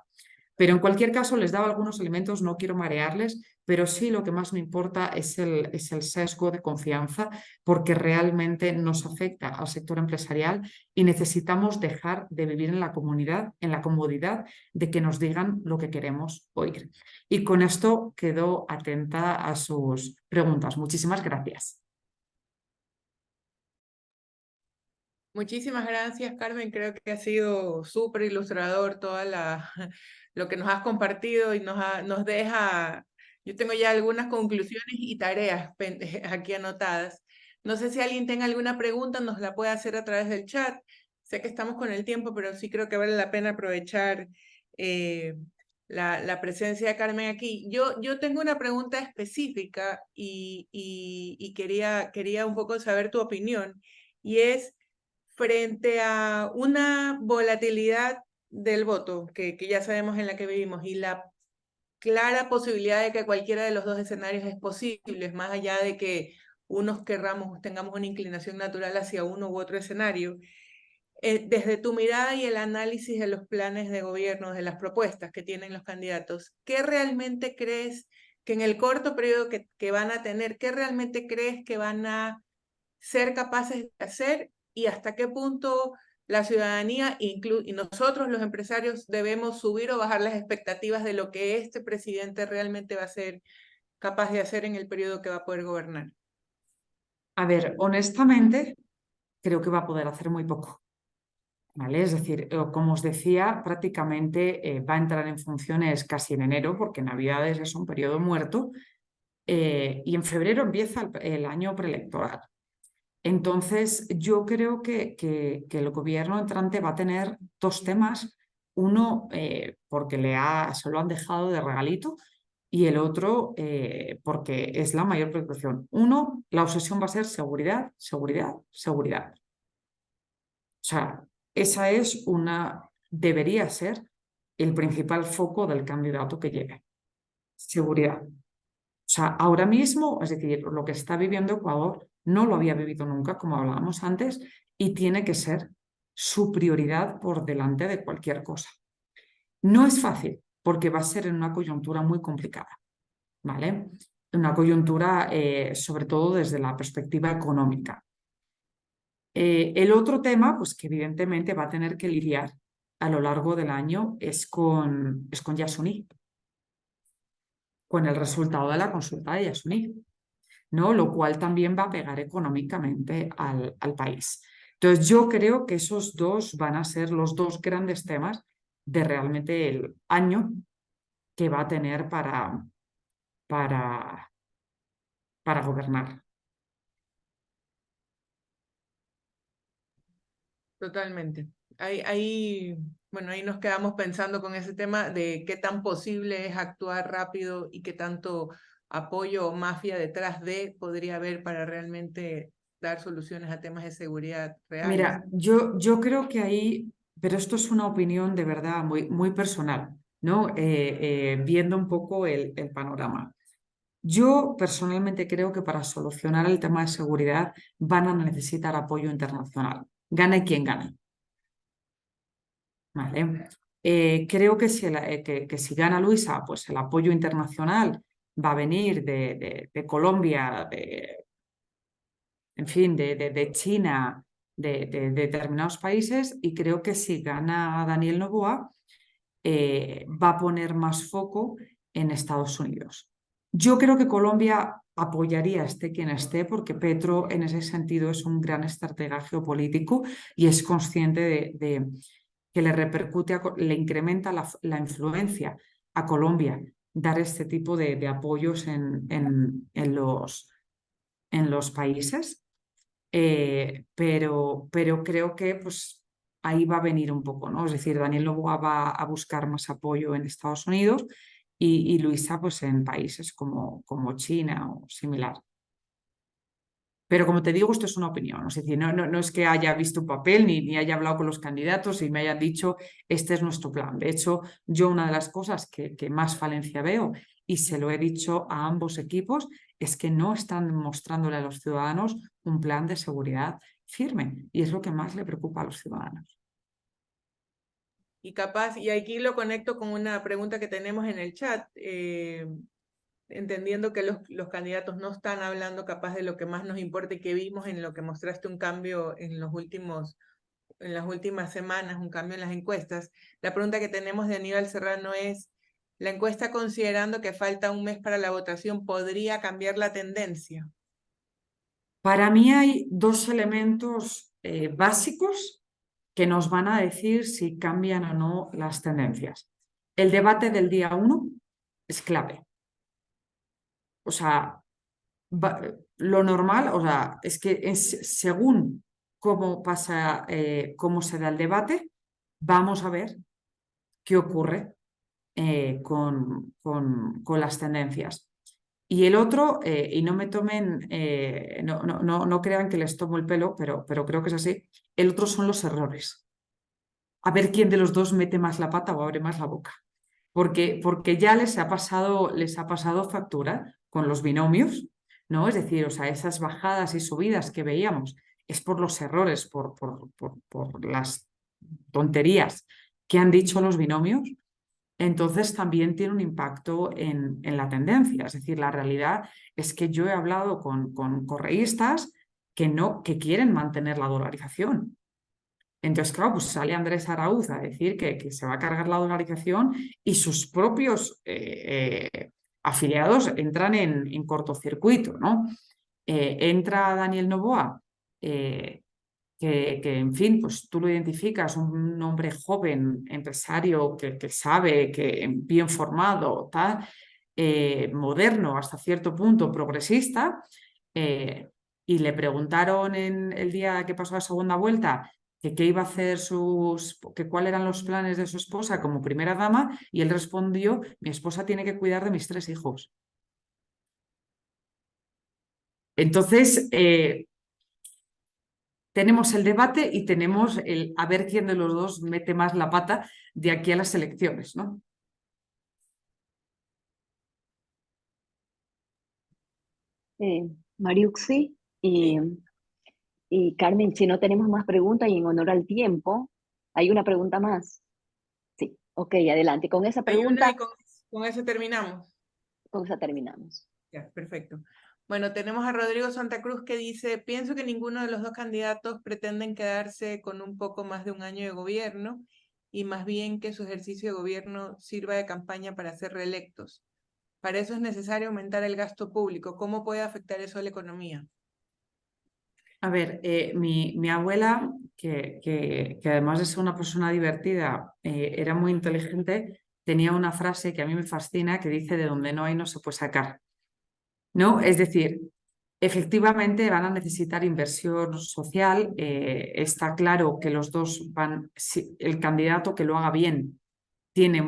Pero en cualquier caso les daba algunos elementos, no quiero marearles, pero sí lo que más me importa es el sesgo de confianza porque realmente nos afecta al sector empresarial y necesitamos dejar de vivir en la comunidad, en la comodidad de que nos digan lo que queremos oír. Y con esto quedo atenta a sus preguntas. Muchísimas gracias. Muchísimas gracias, Carmen. Creo que ha sido súper ilustrador toda lo que nos has compartido y nos deja, yo tengo ya algunas conclusiones y tareas aquí anotadas. No sé si alguien tenga alguna pregunta, nos la puede hacer a través del chat. Sé que estamos con el tiempo, pero sí creo que vale la pena aprovechar la presencia de Carmen aquí. Yo tengo una pregunta específica y quería un poco saber tu opinión, y es, frente a una volatilidad del voto, que ya sabemos en la que vivimos, y la clara posibilidad de que cualquiera de los dos escenarios es posible, más allá de que unos tengamos una inclinación natural hacia uno u otro escenario. Desde tu mirada y el análisis de los planes de gobierno, de las propuestas que tienen los candidatos, ¿qué realmente crees que en el corto periodo que van a tener, qué realmente crees que van a ser capaces de hacer y hasta qué punto la ciudadanía y nosotros los empresarios debemos subir o bajar las expectativas de lo que este presidente realmente va a ser capaz de hacer en el periodo que va a poder gobernar? A ver, honestamente, creo que va a poder hacer muy poco. ¿Vale? Es decir, como os decía, prácticamente va a entrar en funciones casi en enero, porque Navidades es un periodo muerto, y en febrero empieza el año preelectoral. Entonces, yo creo que el gobierno entrante va a tener dos temas. Uno, porque se lo han dejado de regalito, y el otro, porque es la mayor preocupación. Uno, la obsesión va a ser seguridad, seguridad, seguridad. O sea, esa debería ser el principal foco del candidato que llegue. Seguridad. O sea, ahora mismo, es decir, lo que está viviendo Ecuador no lo había vivido nunca, como hablábamos antes, y tiene que ser su prioridad por delante de cualquier cosa. No es fácil, porque va a ser en una coyuntura muy complicada, ¿vale? Una coyuntura, sobre todo desde la perspectiva económica. El otro tema, pues que evidentemente va a tener que lidiar a lo largo del año es con Yasuní, con el resultado de la consulta de Yasuní, ¿no? Lo cual también va a pegar económicamente al país. Entonces, yo creo que esos dos van a ser los dos grandes temas de realmente el año que va a tener para gobernar. Totalmente. Bueno, ahí nos quedamos pensando con ese tema de qué tan posible es actuar rápido y qué tanto apoyo o mafia detrás podría haber para realmente dar soluciones a temas de seguridad reales. Mira, yo creo que ahí, pero esto es una opinión de verdad muy, muy personal, ¿no? Viendo un poco el panorama. Yo personalmente creo que para solucionar el tema de seguridad van a necesitar apoyo internacional, gane quien gane. ¿Vale? Creo que si gana Luisa, pues el apoyo internacional va a venir de Colombia, en fin, de China, de determinados países, y creo que si gana Daniel Noboa, va a poner más foco en Estados Unidos. Yo creo que Colombia apoyaría esté quien esté, porque Petro en ese sentido es un gran estratega geopolítico y es consciente de que le repercute, le incrementa la influencia a Colombia dar este tipo de apoyos en los países. Pero creo que pues, ahí va a venir un poco, ¿no? Es decir, Daniel Noboa va a buscar más apoyo en Estados Unidos y Luisa pues, en países como China o similar. Pero como te digo, esto es una opinión, es decir, no es que haya visto un papel ni haya hablado con los candidatos y me hayan dicho, este es nuestro plan. De hecho, yo una de las cosas que más falencia veo, y se lo he dicho a ambos equipos, es que no están mostrándole a los ciudadanos un plan de seguridad firme, y es lo que más le preocupa a los ciudadanos. Y aquí lo conecto con una pregunta que tenemos en el chat, entendiendo que los candidatos no están hablando capaz de lo que más nos importa y que vimos en lo que mostraste un cambio en las últimas semanas, un cambio en las encuestas. La pregunta que tenemos de Aníbal Serrano es, ¿la encuesta, considerando que falta un mes para la votación, podría cambiar la tendencia? Para mí hay dos elementos básicos que nos van a decir si cambian o no las tendencias. El debate del día 1 es clave. O sea, lo normal, o sea, es que según cómo pasa, cómo se da el debate, vamos a ver qué ocurre con las tendencias. Y el otro, y no me tomen, no crean que les tomo el pelo, pero creo que es así, el otro son los errores. A ver quién de los dos mete más la pata o abre más la boca. Porque ya les ha pasado factura con los binomios, ¿no? Es decir, o sea, esas bajadas y subidas que veíamos es por los errores, por las tonterías que han dicho los binomios. Entonces también tiene un impacto en la tendencia. Es decir, la realidad es que yo he hablado con correístas que quieren mantener la dolarización. Entonces, claro, pues sale Andrés Araúz a decir que se va a cargar la dolarización y sus propios afiliados entran en cortocircuito, ¿no? Entra Daniel Noboa, en fin, pues tú lo identificas, un hombre joven, empresario, que sabe, que bien formado, tal, moderno hasta cierto punto, progresista, y le preguntaron en el día que pasó la segunda vuelta que qué iba a hacer que cuáles eran los planes de su esposa como primera dama, y él respondió: mi esposa tiene que cuidar de mis 3 hijos. Entonces, tenemos el debate y tenemos el a ver quién de los dos mete más la pata de aquí a las elecciones, ¿no? Mariuxi y Carmen, si no tenemos más preguntas y en honor al tiempo, hay una pregunta más. Sí, ok, adelante. Con esa Hay una pregunta, y con eso terminamos. con esa terminamos. Ya, perfecto. Bueno, tenemos a Rodrigo Santa Cruz que dice: pienso que ninguno de los dos candidatos pretenden quedarse con un poco más de un año de gobierno y más bien que su ejercicio de gobierno sirva de campaña para ser reelectos. Para eso es necesario aumentar el gasto público. ¿Cómo puede afectar eso a la economía? A ver, mi abuela, que además de ser una persona divertida, era muy inteligente, tenía una frase que a mí me fascina, que dice: de donde no hay no se puede sacar, ¿no? Es decir, efectivamente van a necesitar inversión social. Está claro que los dos el candidato que lo haga bien tiene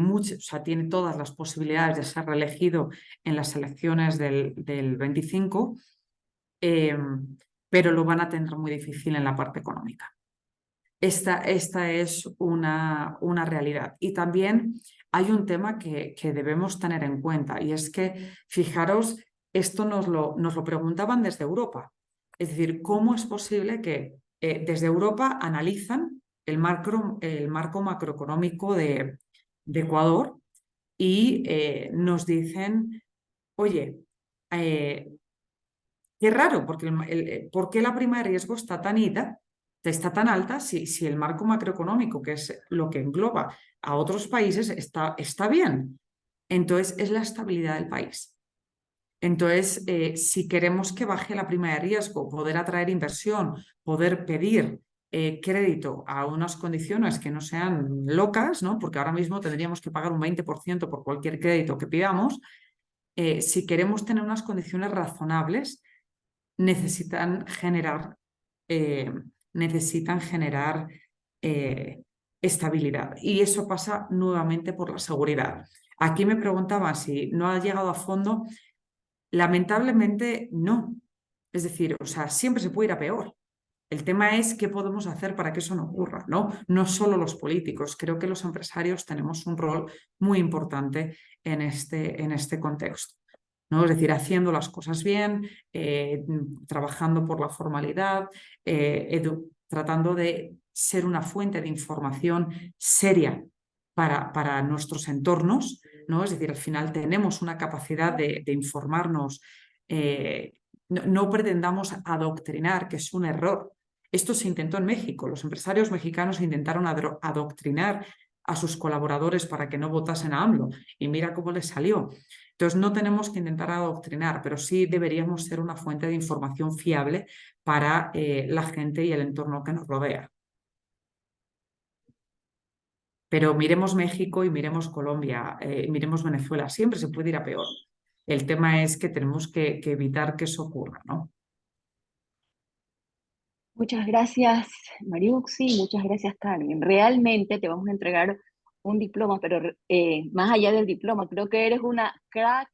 tiene todas las posibilidades de ser reelegido en las elecciones del 25, pero lo van a tener muy difícil en la parte económica. Esta es una realidad. Y también hay un tema que debemos tener en cuenta, y es que, fijaros, esto nos lo preguntaban desde Europa. Es decir, ¿cómo es posible que desde Europa analizan el marco macroeconómico de Ecuador y nos dicen: oye, qué raro, porque ¿por qué la prima de riesgo está tan alta si el marco macroeconómico, que es lo que engloba a otros países, está bien? Entonces, es la estabilidad del país. Entonces, si queremos que baje la prima de riesgo, poder atraer inversión, poder pedir crédito a unas condiciones que no sean locas, ¿no? Porque ahora mismo tendríamos que pagar un 20% por cualquier crédito que pidamos. Si queremos tener unas condiciones razonables, necesitan generar, eh, estabilidad. Y eso pasa nuevamente por la seguridad. Aquí me preguntaban si no ha llegado a fondo. Lamentablemente no. Es decir, o sea, siempre se puede ir a peor. El tema es qué podemos hacer para que eso no ocurra, ¿no? No solo los políticos. Creo que los empresarios tenemos un rol muy importante en este contexto, ¿no? Es decir, haciendo las cosas bien, trabajando por la formalidad, tratando de ser una fuente de información seria para nuestros entornos, ¿no? Es decir, al final tenemos una capacidad de informarnos. No pretendamos adoctrinar, que es un error. Esto se intentó en México. Los empresarios mexicanos intentaron adoctrinar a sus colaboradores para que no votasen a AMLO, y mira cómo les salió. Entonces, no tenemos que intentar adoctrinar, pero sí deberíamos ser una fuente de información fiable para la gente y el entorno que nos rodea. Pero miremos México y miremos Colombia, miremos Venezuela, siempre se puede ir a peor. El tema es que tenemos que evitar que eso ocurra, ¿no? Muchas gracias, Mariuxi, muchas gracias, Carmen. Realmente te vamos a entregar un diploma, pero más allá del diploma, creo que eres una crack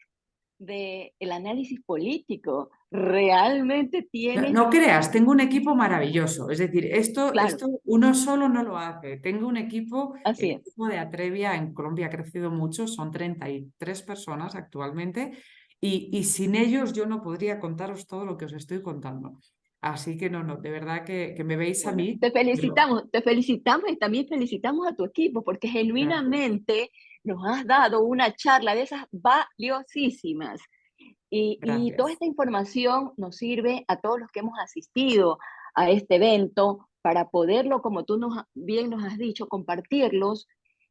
del análisis político. Realmente No, tienes, no creas, tengo un equipo maravilloso. Es decir, esto claro, uno solo no lo hace. Tengo un equipo, así el es. equipo de Atrevia en Colombia ha crecido mucho, son 33 personas actualmente y sin ellos yo no podría contaros todo lo que os estoy contando. Así que no, de verdad que me veis a Bueno, mí, pero te felicitamos y también felicitamos a tu equipo porque gracias. genuinamente nos has dado una charla de esas valiosísimas. Y toda Gracias. esta información nos sirve a todos los que hemos asistido a este evento para poderlo, como tú bien nos has dicho, compartirlos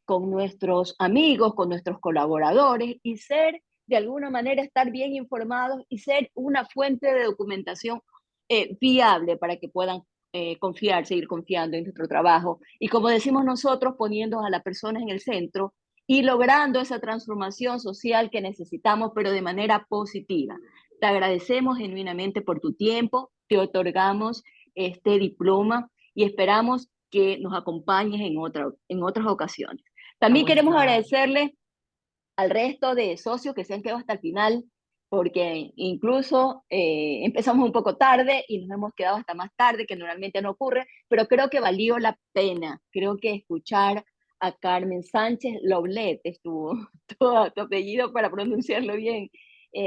con nuestros amigos, con nuestros colaboradores y ser, de alguna manera, estar bien informados y ser una fuente de documentación viable para que puedan confiar, seguir confiando en nuestro trabajo. Y como decimos nosotros, poniendo a las personas en el centro y logrando esa transformación social que necesitamos, pero de manera positiva. Te agradecemos genuinamente por tu tiempo, te otorgamos este diploma y esperamos que nos acompañes en otras ocasiones. A También queremos vuestra agradecerle al resto de socios que se han quedado hasta el final, porque incluso empezamos un poco tarde y nos hemos quedado hasta más tarde, que normalmente no ocurre, pero creo que valió la pena. Creo que escuchar a Carmen Sánchez Loblet, es tu apellido para pronunciarlo bien,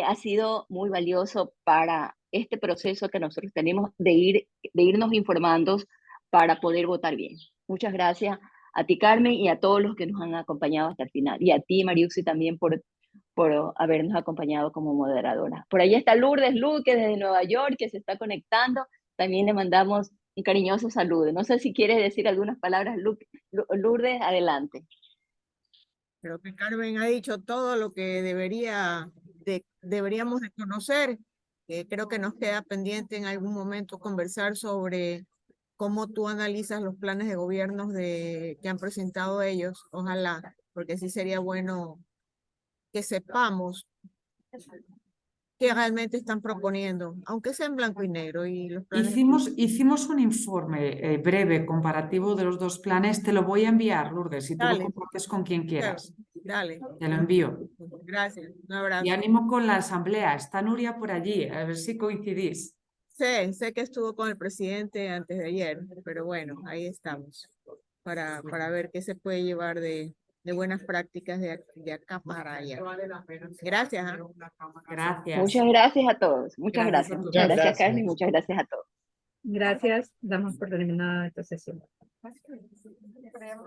ha sido muy valioso para este proceso que nosotros tenemos de irnos informando para poder votar bien. Muchas gracias a ti, Carmen, y a todos los que nos han acompañado hasta el final. Y a ti, Mariuxi, también por habernos acompañado como moderadora. Por ahí está Lourdes Luque desde Nueva York, que se está conectando. También le mandamos un cariñoso saludo. No sé si quieres decir algunas palabras, Lourdes, adelante. Creo que Carmen ha dicho todo lo que deberíamos de conocer. Creo que nos queda pendiente en algún momento conversar sobre cómo tú analizas los planes de gobierno que han presentado ellos. Ojalá, porque sí sería bueno que sepamos qué realmente están proponiendo, aunque sea en blanco y negro. Y los planes Hicimos un informe breve, comparativo de los dos planes. Te lo voy a enviar, Lourdes, si tú lo Dale, compartes con quien quieras. dale. Te lo envío. Gracias, un Y abrazo. ánimo con la asamblea. Está Nuria por allí, a ver si coincidís. Sé que estuvo con el presidente antes de ayer, pero bueno, ahí estamos para ver qué se puede llevar de buenas prácticas de acá para allá. Gracias. Gracias. Muchas gracias a todos. Muchas Gracias a gracias. todos. Muchas gracias, Carmen. Muchas gracias a todos. Gracias, damos por terminada esta sesión.